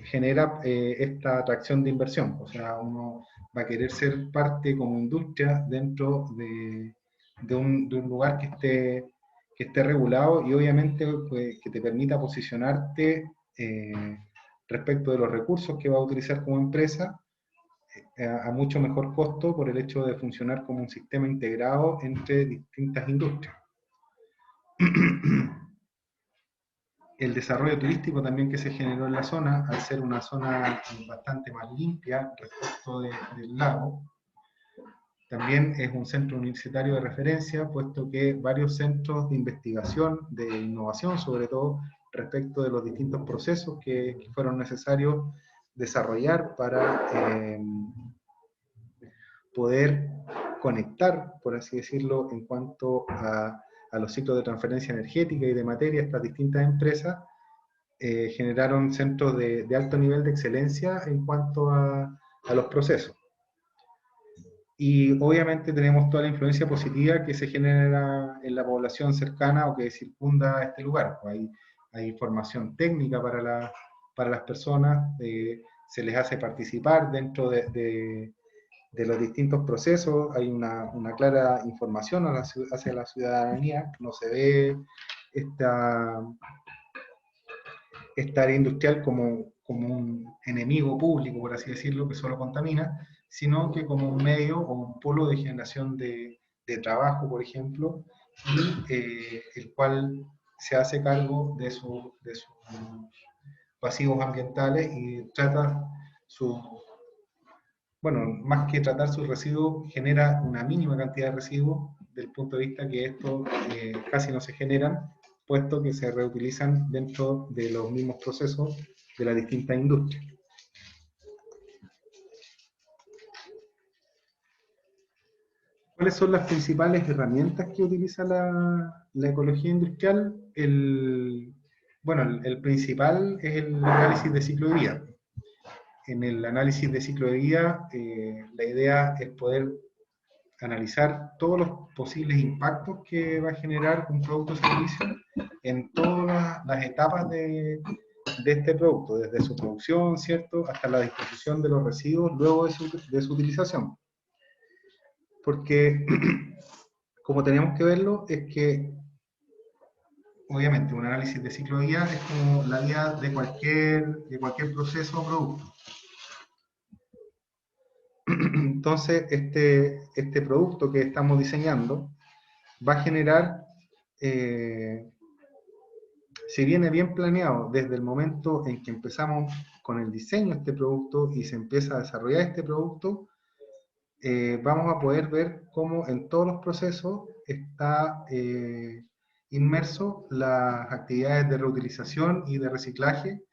genera esta atracción de inversión. O sea, uno va a querer ser parte como industria dentro de un lugar que esté regulado y obviamente pues, que te permita posicionarte respecto de los recursos que va a utilizar como empresa a mucho mejor costo por el hecho de funcionar como un sistema integrado entre distintas industrias. El desarrollo turístico también que se generó en la zona, al ser una zona bastante más limpia respecto del lago, también es un centro universitario de referencia, puesto que varios centros de investigación, de innovación sobre todo, respecto de los distintos procesos que fueron necesarios desarrollar para poder conectar, por así decirlo, en cuanto a los ciclos de transferencia energética y de materia, estas distintas empresas generaron centros de alto nivel de excelencia en cuanto a los procesos. Y obviamente tenemos toda la influencia positiva que se genera en la población cercana o que circunda este lugar. Hay formación técnica para las personas, se les hace participar dentro de los distintos procesos, hay una clara información hacia la ciudadanía, no se ve esta área industrial como un enemigo público, por así decirlo, que solo contamina, sino que como un medio o un polo de generación de trabajo, por ejemplo, y el cual se hace cargo de sus pasivos ambientales y trata bueno, más que tratar sus residuos, genera una mínima cantidad de residuos, del punto de vista que estos casi no se generan, puesto que se reutilizan dentro de los mismos procesos de las distintas industrias. ¿Cuáles son las principales herramientas que utiliza la ecología industrial? Bueno, el principal es el análisis de ciclo de vida. En el análisis de ciclo de vida, la idea es poder analizar todos los posibles impactos que va a generar un producto o servicio en todas las etapas de este producto, desde su producción, ¿cierto?, hasta la disposición de los residuos luego de su utilización. Porque, como tenemos que verlo, es que obviamente, un análisis de ciclo de vida es como la vida de cualquier proceso o producto. Entonces, este producto que estamos diseñando va a generar, si viene bien planeado desde el momento en que empezamos con el diseño de este producto y se empieza a desarrollar este producto, vamos a poder ver cómo en todos los procesos está inmerso las actividades de reutilización y de reciclaje.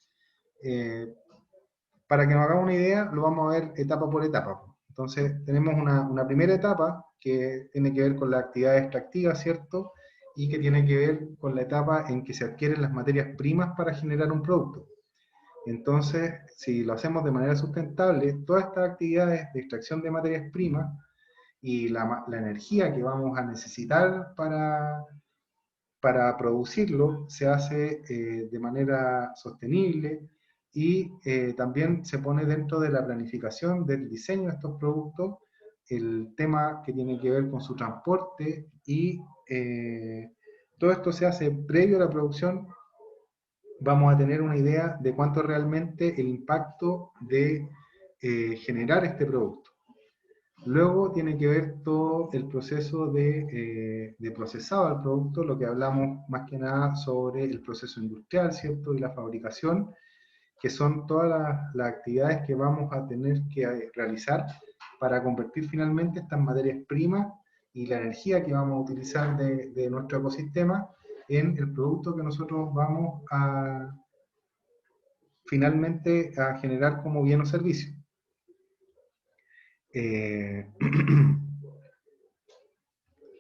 Para que nos hagamos una idea, lo vamos a ver etapa por etapa. Entonces, tenemos una primera etapa que tiene que ver con la actividad extractiva, ¿cierto? Y que tiene que ver con la etapa en que se adquieren las materias primas para generar un producto. Entonces, si lo hacemos de manera sustentable, todas estas actividades de extracción de materias primas y la energía que vamos a necesitar para producirlo se hace de manera sostenible y también se pone dentro de la planificación del diseño de estos productos el tema que tiene que ver con su transporte y todo esto se hace previo a la producción. Vamos a tener una idea de cuánto es realmente el impacto de generar este producto. Luego tiene que ver todo el proceso de procesado del producto, lo que hablamos más que nada sobre el proceso industrial, ¿cierto? Y la fabricación, que son todas las actividades que vamos a tener que realizar para convertir finalmente estas materias primas y la energía que vamos a utilizar de nuestro ecosistema en el producto que nosotros vamos a finalmente a generar como bien o servicio.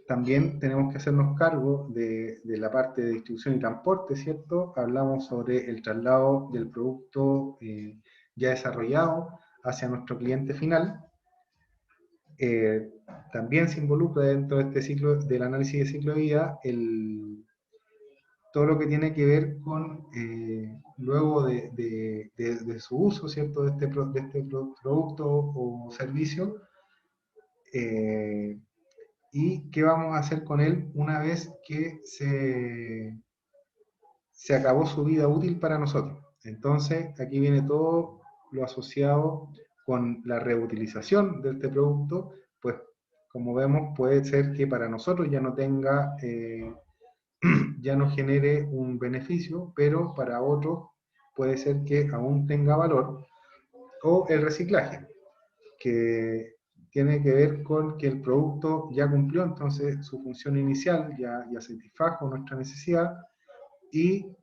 También tenemos que hacernos cargo de la parte de distribución y transporte, ¿cierto? Hablamos sobre el traslado del producto ya desarrollado hacia nuestro cliente final. También se involucra dentro de este ciclo, del análisis de ciclo de vida, todo lo que tiene que ver con, luego de su uso, ¿cierto? De este producto o servicio, y qué vamos a hacer con él una vez que se acabó su vida útil para nosotros. Entonces, aquí viene todo lo asociado con la reutilización de este producto, pues como vemos puede ser que para nosotros ya no tenga, ya no genere un beneficio, pero para otros puede ser que aún tenga valor, o el reciclaje, que tiene que ver con que el producto ya cumplió entonces su función inicial, ya satisfajo nuestra necesidad y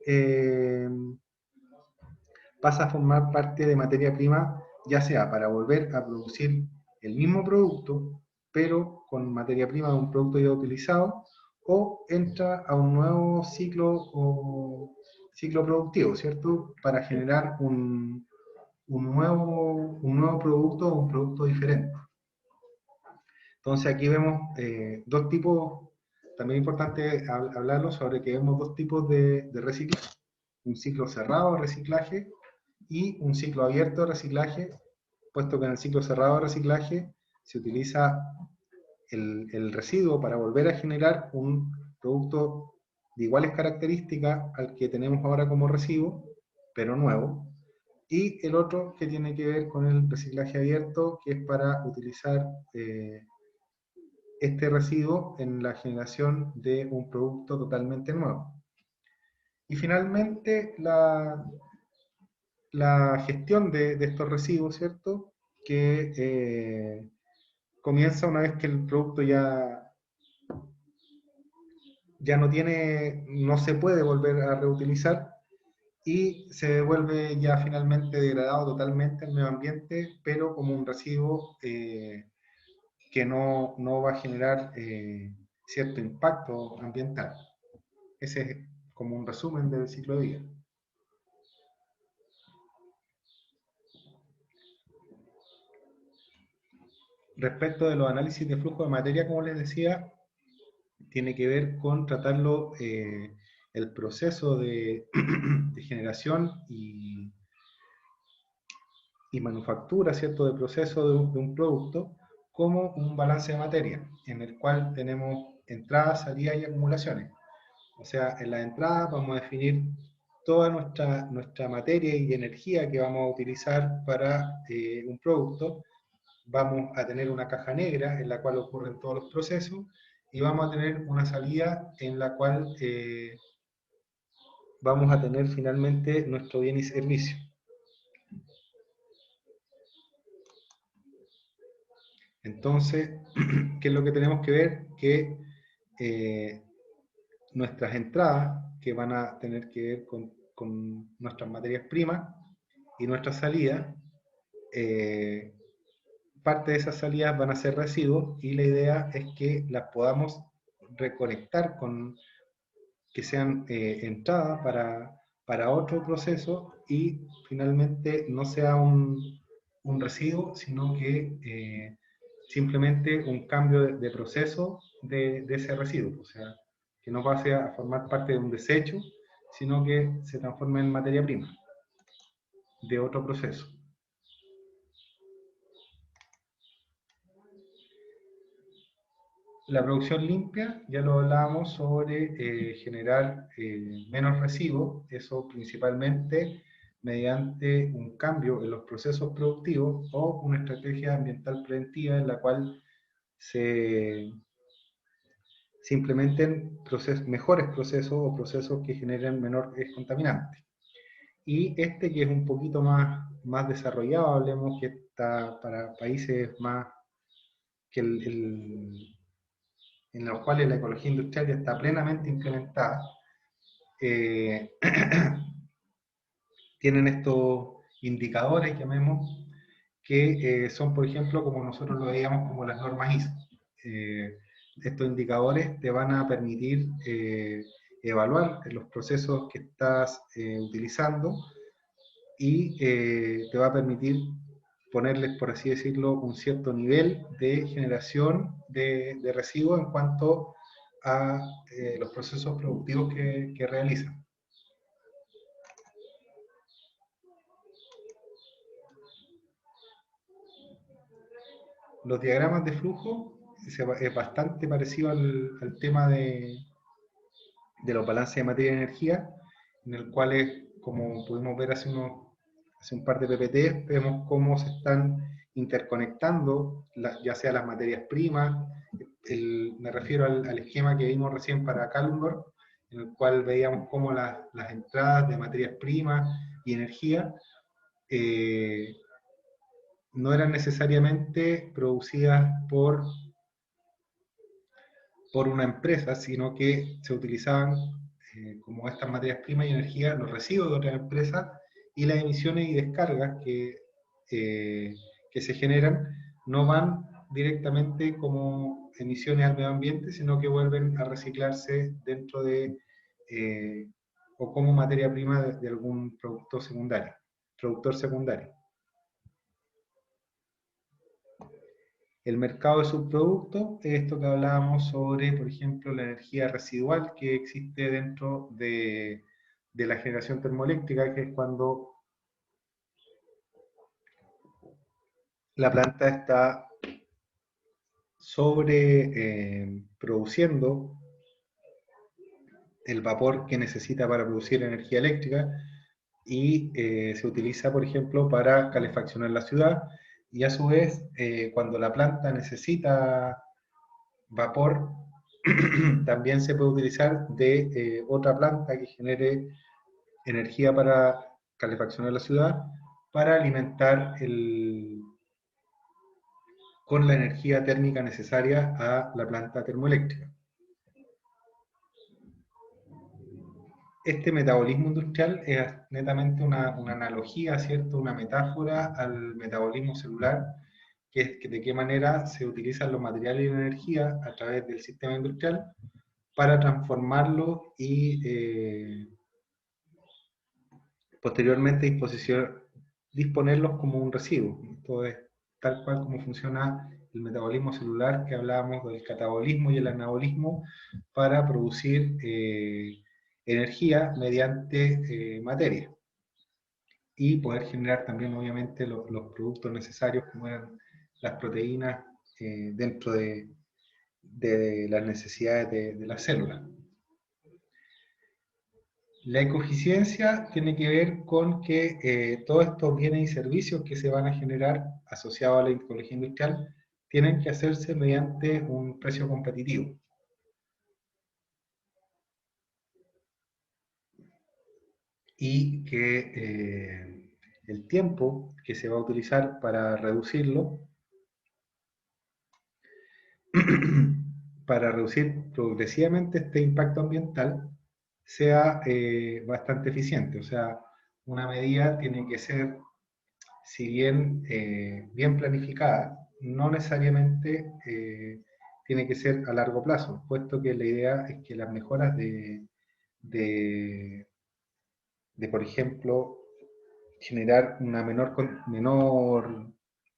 pasa a formar parte de materia prima, ya sea para volver a producir el mismo producto, pero con materia prima de un producto ya utilizado, o entra a un nuevo ciclo productivo, ¿cierto? Para generar un nuevo producto o un producto diferente. Entonces aquí vemos dos tipos, también importante hablarlo sobre que vemos dos tipos de reciclaje. Un ciclo cerrado de reciclaje y un ciclo abierto de reciclaje, puesto que en el ciclo cerrado de reciclaje se utiliza el residuo para volver a generar un producto de iguales características al que tenemos ahora como residuo, pero nuevo, y el otro que tiene que ver con el reciclaje abierto, que es para utilizar este residuo en la generación de un producto totalmente nuevo. Y finalmente, la gestión de estos residuos, ¿cierto? Que comienza una vez que el producto ya no se puede volver a reutilizar y se devuelve ya finalmente degradado totalmente al medio ambiente, pero como un residuo que no va a generar cierto impacto ambiental. Ese es como un resumen del ciclo de vida. Respecto de los análisis de flujo de materia, como les decía, tiene que ver con tratarlo, el proceso de generación y manufactura, ¿cierto?, de proceso de un producto, como un balance de materia, en el cual tenemos entradas, salidas y acumulaciones. O sea, en la entrada vamos a definir toda nuestra materia y energía que vamos a utilizar para un producto. Vamos a tener una caja negra en la cual ocurren todos los procesos y vamos a tener una salida en la cual vamos a tener finalmente nuestro bien y servicio. Entonces, ¿qué es lo que tenemos que ver? Que nuestras entradas, que van a tener que ver con nuestras materias primas, y nuestras salidas, parte de esas salidas van a ser residuos y la idea es que las podamos reconectar con que sean entradas para otro proceso y finalmente no sea un residuo, sino que simplemente un cambio de proceso de ese residuo. O sea, que no pase a formar parte de un desecho, sino que se transforme en materia prima de otro proceso. La producción limpia, ya lo hablábamos sobre generar menos residuos, eso principalmente mediante un cambio en los procesos productivos o una estrategia ambiental preventiva en la cual se implementen mejores procesos o procesos que generen menores contaminantes. Y este que es un poquito más desarrollado, hablemos que está para países más que en los cuales la ecología industrial ya está plenamente implementada, eh, tienen estos indicadores, llamemos, que son, por ejemplo, como nosotros lo veíamos como las normas ISO. Estos indicadores te van a permitir evaluar los procesos que estás utilizando y te va a permitir ponerles, por así decirlo, un cierto nivel de generación de residuos en cuanto a los procesos productivos que realizan. Los diagramas de flujo es bastante parecido al tema de los balances de materia y energía, en el cual, como pudimos ver hace un par de PPT, vemos cómo se están interconectando, ya sea las materias primas, me refiero al esquema que vimos recién para Calundor, en el cual veíamos cómo las entradas de materias primas y energía no eran necesariamente producidas por una empresa, sino que se utilizaban como estas materias primas y energía, los residuos de otras empresas y las emisiones y descargas que se generan no van directamente como emisiones al medio ambiente, sino que vuelven a reciclarse dentro de o como materia prima de algún productor secundario. El mercado de subproductos es esto que hablábamos sobre, por ejemplo, la energía residual que existe dentro de la generación termoeléctrica, que es cuando la planta está produciendo el vapor que necesita para producir energía eléctrica y se utiliza, por ejemplo, para calefaccionar la ciudad. Y a su vez, cuando la planta necesita vapor, también se puede utilizar de otra planta que genere energía para calefaccionar la ciudad, para alimentar con la energía térmica necesaria a la planta termoeléctrica. Este metabolismo industrial es netamente una analogía, ¿cierto? Una metáfora al metabolismo celular, que es de qué manera se utilizan los materiales y la energía a través del sistema industrial para transformarlo y posteriormente disponerlos como un residuo. Esto es tal cual como funciona el metabolismo celular, que hablábamos del catabolismo y el anabolismo, para producir energía mediante materia y poder generar también obviamente los productos necesarios como eran las proteínas dentro de las necesidades de las células. La ecoeficiencia tiene que ver con que todos estos bienes y servicios que se van a generar asociados a la ecología industrial tienen que hacerse mediante un precio competitivo. Y que el tiempo que se va a utilizar para reducirlo, para reducir progresivamente este impacto ambiental, sea bastante eficiente. O sea, una medida tiene que ser, si bien bien planificada, no necesariamente tiene que ser a largo plazo, puesto que la idea es que las mejoras de, por ejemplo, generar una menor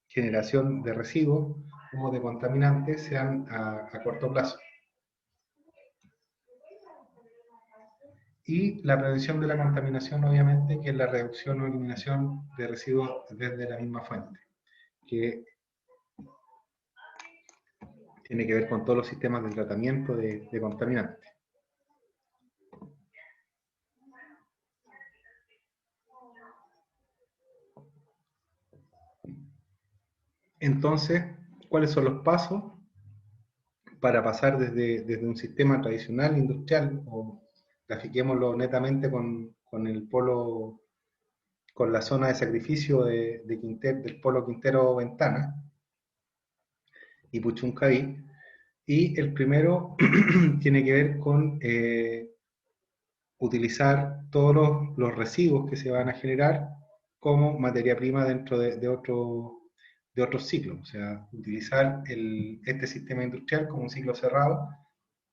generación de residuos o de contaminantes sean a corto plazo. Y la prevención de la contaminación, obviamente, que es la reducción o eliminación de residuos desde la misma fuente, que tiene que ver con todos los sistemas de tratamiento de contaminantes. Entonces, ¿cuáles son los pasos para pasar desde un sistema tradicional industrial, o grafiquémoslo netamente con el polo, con la zona de sacrificio del polo Quintero Ventana y Puchuncaví? Y el primero tiene que ver con utilizar todos los residuos que se van a generar como materia prima dentro de otros ciclos. O sea, utilizar este sistema industrial como un ciclo cerrado,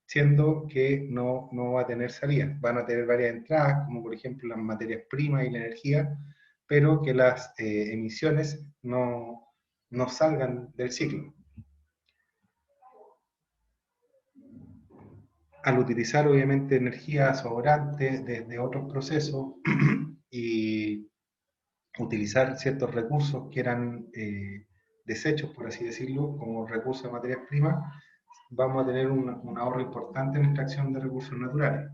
siendo que no va a tener salida. Van a tener varias entradas, como por ejemplo las materias primas y la energía, pero que las emisiones no salgan del ciclo. Al utilizar obviamente energía sobrante desde otros procesos y utilizar ciertos recursos que eran desechos, por así decirlo, como recursos de materias primas, vamos a tener un ahorro importante en extracción de recursos naturales.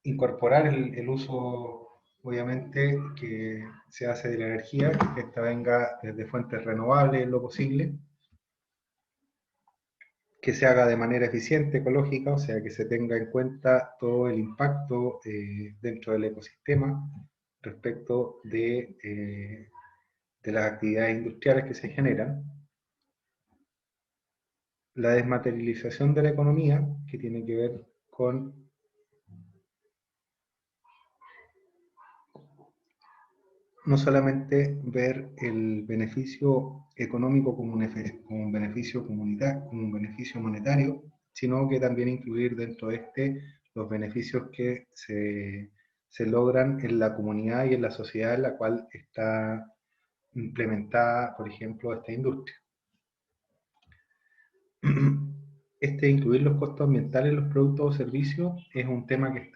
Incorporar el uso, obviamente, que se hace de la energía, que esta venga desde fuentes renovables en lo posible, que se haga de manera eficiente, ecológica, o sea, que se tenga en cuenta todo el impacto dentro del ecosistema respecto de las actividades industriales que se generan. La desmaterialización de la economía, que tiene que ver con no solamente ver el beneficio económico como un beneficio comunitario, como un beneficio monetario, sino que también incluir dentro de los beneficios que se logran en la comunidad y en la sociedad en la cual está implementada, por ejemplo, esta industria. Incluir los costos ambientales en los productos o servicios es un tema que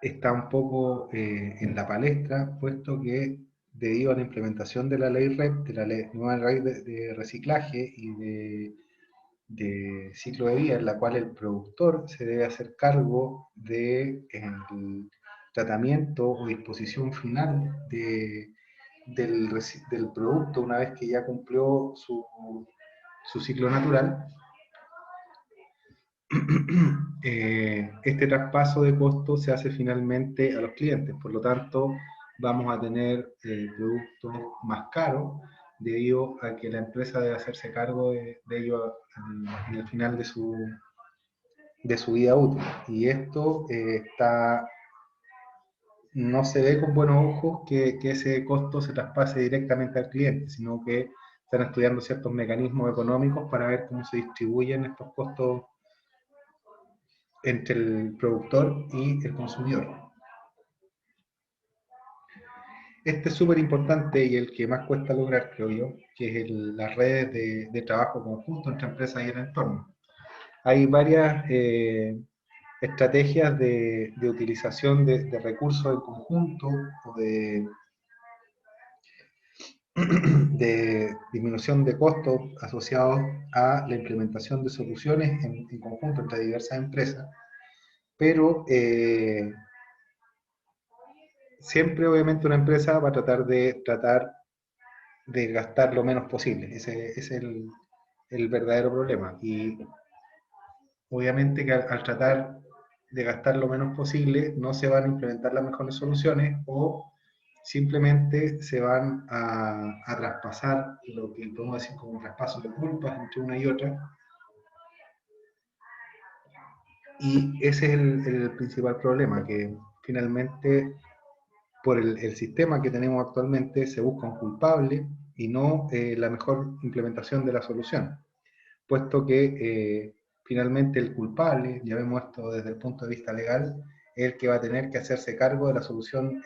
está un poco en la palestra, puesto que debido a la implementación de la ley REP, de la nueva ley de reciclaje y de ciclo de vida, en la cual el productor se debe hacer cargo del tratamiento o disposición final del producto una vez que ya cumplió su ciclo natural. Este traspaso de costos se hace finalmente a los clientes, por lo tanto vamos a tener productos más caros debido a que la empresa debe hacerse cargo de ello en el final de su vida útil. Y esto no se ve con buenos ojos que ese costo se traspase directamente al cliente, sino que están estudiando ciertos mecanismos económicos para ver cómo se distribuyen estos costos entre el productor y el consumidor. Este es súper importante y el que más cuesta lograr, creo yo, que es las redes de trabajo conjunto entre empresas y el entorno. Hay varias estrategias de utilización de recursos en conjunto o de disminución de costos asociados a la implementación de soluciones en conjunto entre diversas empresas, pero siempre obviamente una empresa va a tratar de gastar lo menos posible. Ese es el verdadero problema. Y obviamente que al tratar de gastar lo menos posible, no se van a implementar las mejores soluciones o simplemente se van a traspasar lo que podemos decir como un traspaso de culpas entre una y otra. Y ese es el principal problema, que finalmente por el sistema que tenemos actualmente se busca un culpable y no la mejor implementación de la solución, puesto que finalmente el culpable, ya vemos esto desde el punto de vista legal, es el que va a tener que hacerse cargo de la solución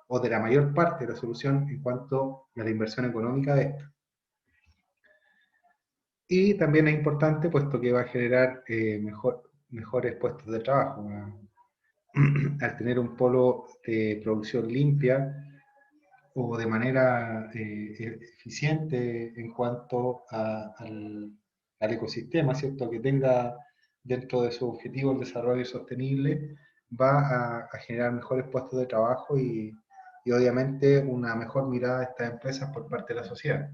o de la mayor parte de la solución en cuanto a la inversión económica de esto. Y también es importante, puesto que va a generar mejores puestos de trabajo. Al tener un polo de producción limpia o de manera eficiente en cuanto al ecosistema, ¿cierto? Que tenga dentro de su objetivo el desarrollo sostenible, va a generar mejores puestos de trabajo y obviamente una mejor mirada de estas empresas por parte de la sociedad.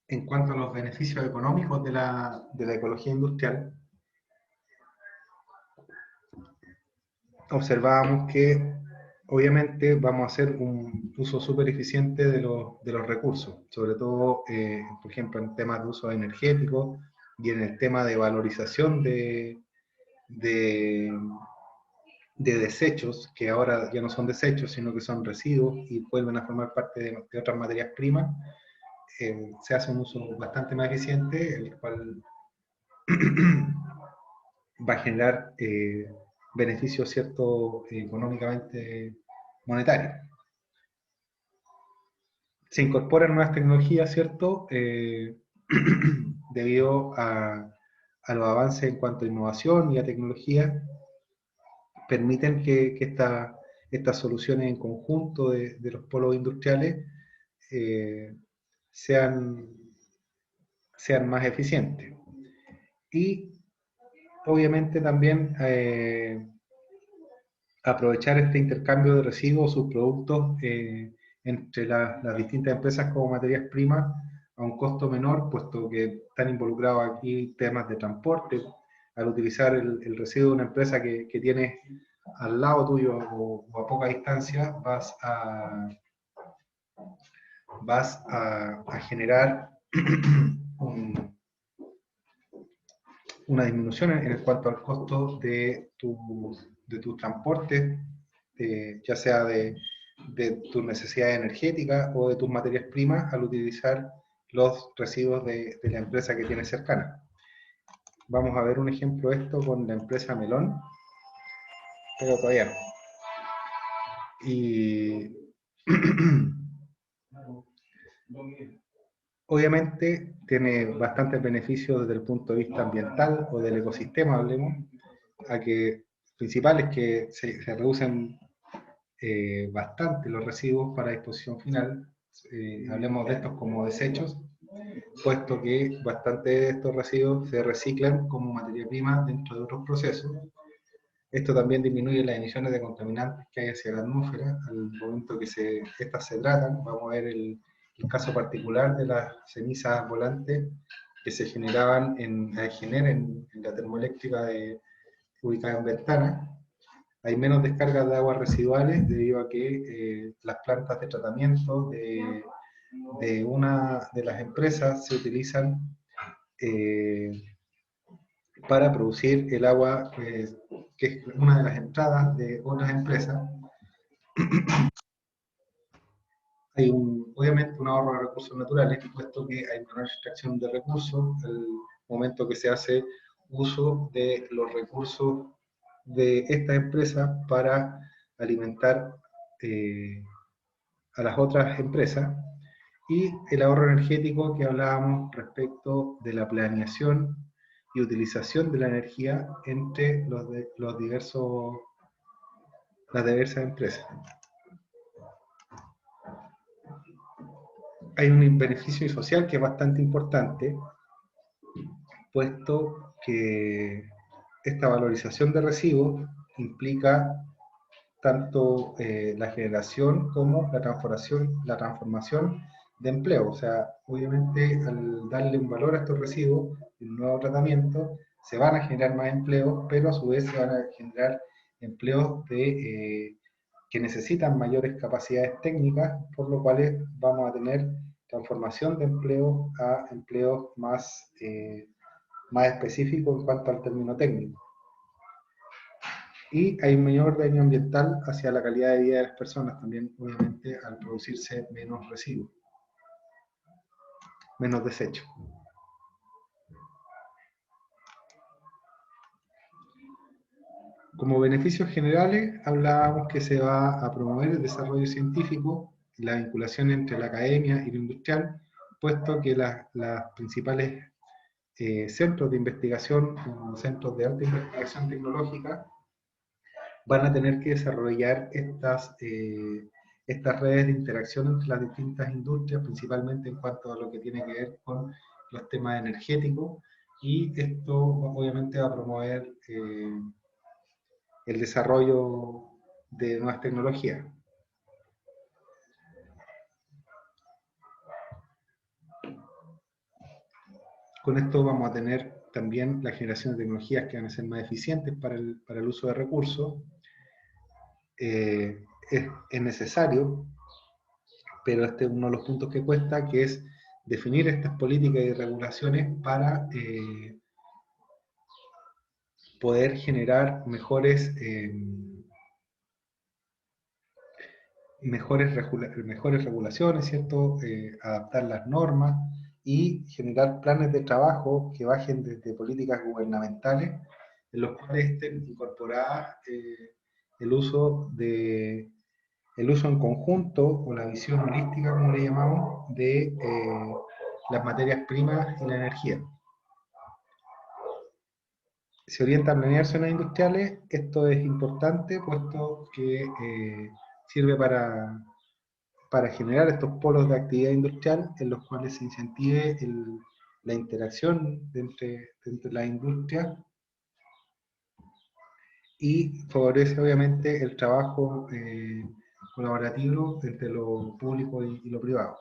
En cuanto a los beneficios económicos de la ecología industrial, observábamos que obviamente vamos a hacer un uso súper eficiente de los recursos, sobre todo, por ejemplo, en temas de uso energético y en el tema de valorización de, de desechos, que ahora ya no son desechos, sino que son residuos y vuelven a formar parte de otras materias primas. Se hace un uso bastante más eficiente, el cual va a generar beneficios, ¿cierto?, económicamente monetarios. Se incorporan nuevas tecnologías, ¿cierto?, debido a los avances en cuanto a innovación y a tecnología, permiten que estas soluciones en conjunto de los polos industriales eh, sean, sean más eficientes. Y obviamente también aprovechar este intercambio de residuos o subproductos entre las distintas empresas como materias primas a un costo menor, puesto que están involucrados aquí temas de transporte. Al utilizar el residuo de una empresa que tienes al lado tuyo o a poca distancia, vas a generar un, una disminución en cuanto al costo de tu transporte, ya sea de tus necesidades energéticas o de tus materias primas al utilizar los residuos de la empresa que tienes cercana. Vamos a ver un ejemplo de esto con la empresa Melón, pero todavía no. Y obviamente tiene bastantes beneficios desde el punto de vista ambiental o del ecosistema, hablemos, a que principales que se reducen bastante los residuos para disposición final. Hablemos de estos como desechos, puesto que bastante de estos residuos se reciclan como materia prima dentro de otros procesos. Esto también disminuye las emisiones de contaminantes que hay hacia la atmósfera al momento que estas se tratan. Vamos a ver el caso particular de las cenizas volantes que se generaban en la termoeléctrica ubicada en Ventana. Hay menos descargas de aguas residuales debido a que las plantas de tratamiento de una de las empresas se utilizan para producir el agua, que es una de las entradas de otras empresas. Hay obviamente un ahorro de recursos naturales, puesto que hay menor extracción de recursos al momento que se hace uso de los recursos de esta empresa para alimentar a las otras empresas, y el ahorro energético que hablábamos respecto de la planeación y utilización de la energía entre los diversos las diversas empresas. Hay un beneficio social que es bastante importante, puesto que esta valorización de residuos implica tanto la generación como la transformación de empleo. O sea, obviamente al darle un valor a estos residuos, un nuevo tratamiento, se van a generar más empleos, pero a su vez se van a generar empleos que necesitan mayores capacidades técnicas, por lo cual vamos a tener transformación de empleos a empleos más específicos en cuanto al término técnico. Y hay un mayor daño ambiental hacia la calidad de vida de las personas también, obviamente, al producirse menos residuos, menos desechos. Como beneficios generales, hablábamos que se va a promover el desarrollo científico y la vinculación entre la academia y lo industrial, puesto que las principales centros de investigación o centros de alta investigación tecnológica van a tener que desarrollar estas redes de interacción entre las distintas industrias, principalmente en cuanto a lo que tiene que ver con los temas energéticos, y esto obviamente va a promover el desarrollo de nuevas tecnologías. Con esto vamos a tener también la generación de tecnologías que van a ser más eficientes para el uso de recursos. Es necesario, pero este es uno de los puntos que cuesta, que es definir estas políticas y regulaciones para poder generar mejores regulaciones, ¿cierto? Adaptar las normas y generar planes de trabajo que bajen desde políticas gubernamentales en los cuales estén incorporadas el uso en conjunto o la visión holística, como le llamamos, de las materias primas y la energía. Se orienta a planear zonas industriales. Esto es importante, puesto que sirve para generar estos polos de actividad industrial en los cuales se incentive la interacción entre la industria y favorece obviamente el trabajo colaborativo entre lo público y lo privado.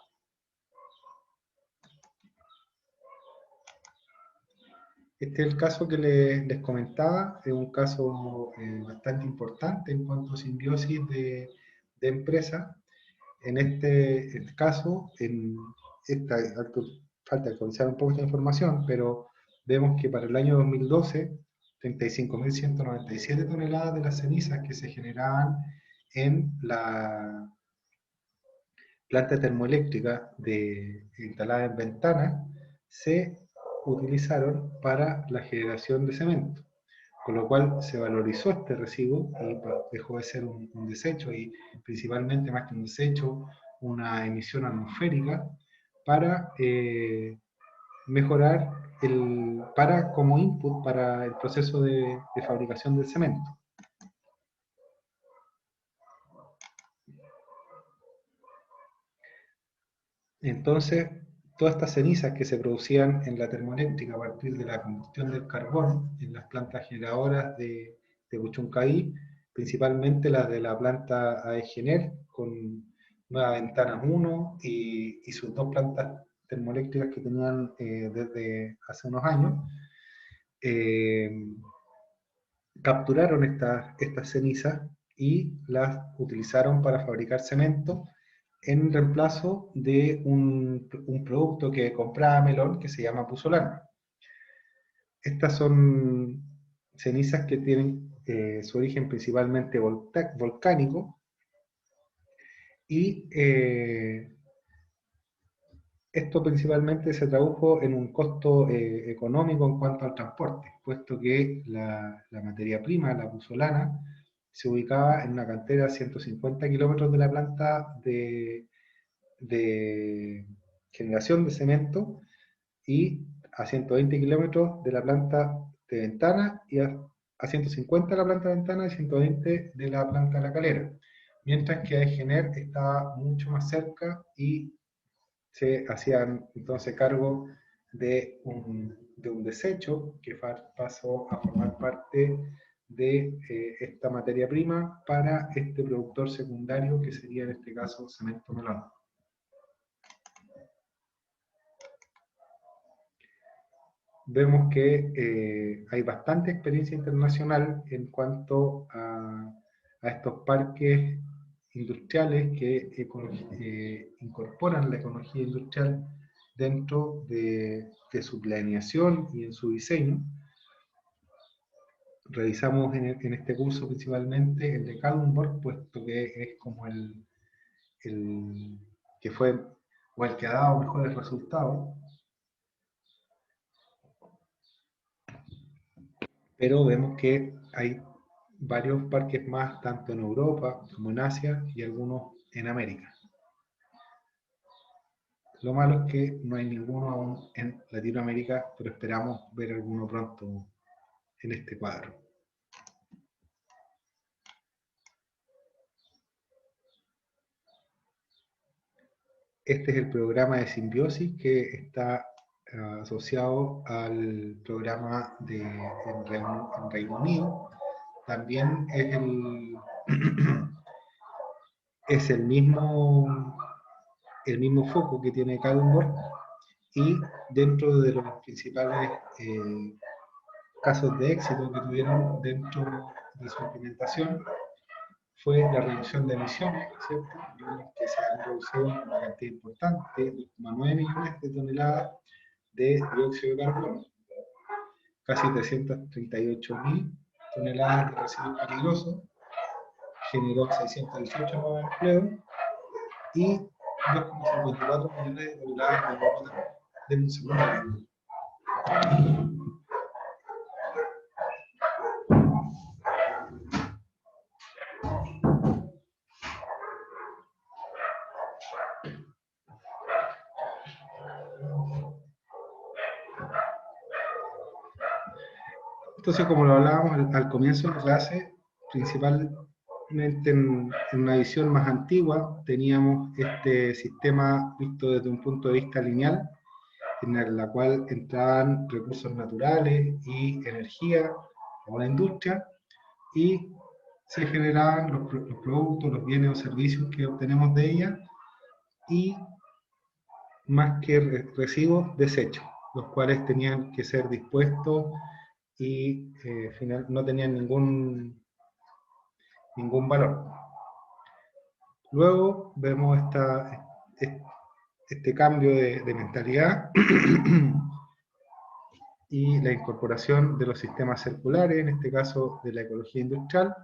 Este es el caso que les comentaba, es un caso bastante importante en cuanto a simbiosis de empresas. En este caso, falta actualizar un poco esta información, pero vemos que para el año 2012, 35.197 toneladas de las cenizas que se generaban en la planta termoeléctrica instalada en Ventana se utilizaron para la generación de cemento, con lo cual se valorizó este residuo y dejó de ser un desecho y principalmente más que un desecho, una emisión atmosférica para mejorar como input para el proceso de fabricación del cemento. Entonces, todas estas cenizas que se producían en la termoeléctrica a partir de la combustión del carbón en las plantas generadoras de Puchuncaví, principalmente las de la planta AEGENER, con Nueva Ventanas 1 y sus dos plantas termoeléctricas que tenían desde hace unos años, capturaron estas cenizas y las utilizaron para fabricar cemento en reemplazo de un producto que compraba Melón que se llama puzolana. Estas son cenizas que tienen su origen principalmente volcánico y esto principalmente se tradujo en un costo económico en cuanto al transporte, puesto que la materia prima, la puzolana, se ubicaba en una cantera a 150 kilómetros de la planta de generación de cemento y a 120 kilómetros de la planta de Ventana y a a 150 de la planta Ventana y 120 de la planta La Calera, mientras que Aegener estaba mucho más cerca y se hacían entonces cargo de un desecho que pasó a formar parte de esta materia prima para este productor secundario que sería en este caso cemento melón. Vemos que hay bastante experiencia internacional en cuanto a estos parques industriales que incorporan la ecología industrial dentro de su planeación y en su diseño. Revisamos en este curso principalmente el de Kalundborg, puesto que es como el que fue o el que ha dado mejores resultados. Pero vemos que hay varios parques más, tanto en Europa como en Asia y algunos en América. Lo malo es que no hay ninguno aún en Latinoamérica, pero esperamos ver alguno pronto en este cuadro. Este es el programa de simbiosis que está asociado al programa en Reino Unido. También es el mismo foco que tiene Kalundborg, y dentro de los principales casos de éxito que tuvieron dentro de su implementación fue la reducción de emisiones, ¿cierto? Que se han reducido una cantidad importante, 2,9 millones de toneladas de dióxido de carbono, casi 338.000 toneladas de residuos peligrosos, generó 618 nuevos empleos y 2,54 millones de toneladas de agua potable. Denme un segundo. Entonces, como lo hablábamos al comienzo de la clase, principalmente en una visión más antigua, teníamos este sistema visto desde un punto de vista lineal, en la cual entraban recursos naturales y energía a una industria, y se generaban los productos, los bienes o servicios que obtenemos de ella, y más que residuos, desechos, los cuales tenían que ser dispuestos y no tenían ningún valor. Luego vemos este cambio de mentalidad y la incorporación de los sistemas circulares, en este caso de la ecología industrial,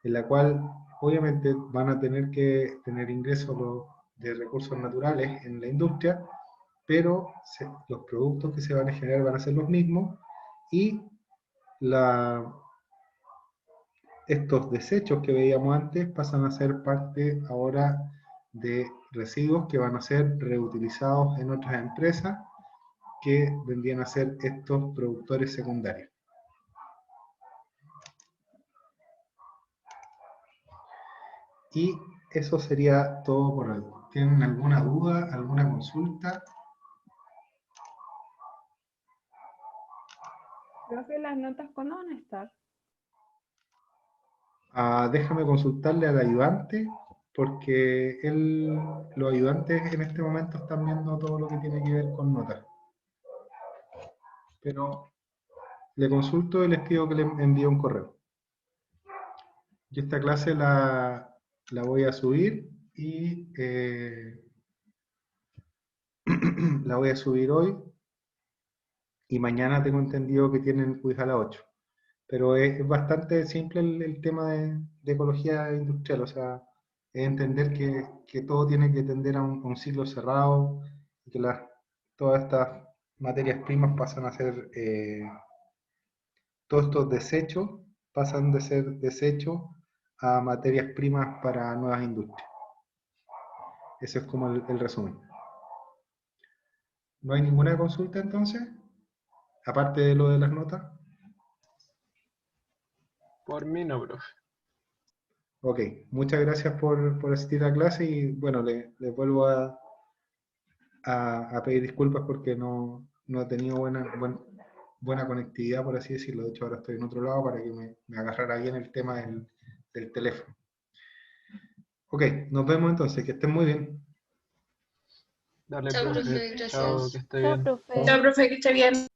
en la cual obviamente van a tener que tener ingresos de recursos naturales en la industria, pero los productos que se van a generar van a ser los mismos, y estos desechos que veíamos antes pasan a ser parte ahora de residuos que van a ser reutilizados en otras empresas que vendrían a ser estos productores secundarios. Y eso sería todo por hoy. ¿Tienen alguna duda, alguna consulta? Creo que las notas cuándo van a estar. Déjame consultarle al ayudante, porque los ayudantes en este momento están viendo todo lo que tiene que ver con notas. Pero le consulto y les pido que le envíe un correo. Yo esta clase la voy a subir y la voy a subir hoy, y mañana tengo entendido que tienen quiz a las 8. Pero es bastante simple el tema de ecología industrial, o sea, es entender que todo tiene que tender a un ciclo cerrado, y que todas estas materias primas pasan a ser, todos estos desechos pasan de ser desechos a materias primas para nuevas industrias. Ese es como el resumen. ¿No hay ninguna consulta entonces? Aparte de lo de las notas. Por mí no, profe. Ok, muchas gracias por asistir a la clase y bueno, les vuelvo a pedir disculpas porque no he tenido buena conectividad, por así decirlo. De hecho, ahora estoy en otro lado para que me agarrara bien el tema del teléfono. Ok, nos vemos entonces, que estén muy bien. Dale, Chao, profe. profe, Chao, gracias. que esté Chao, bien. profe. Chao, profe, que esté bien.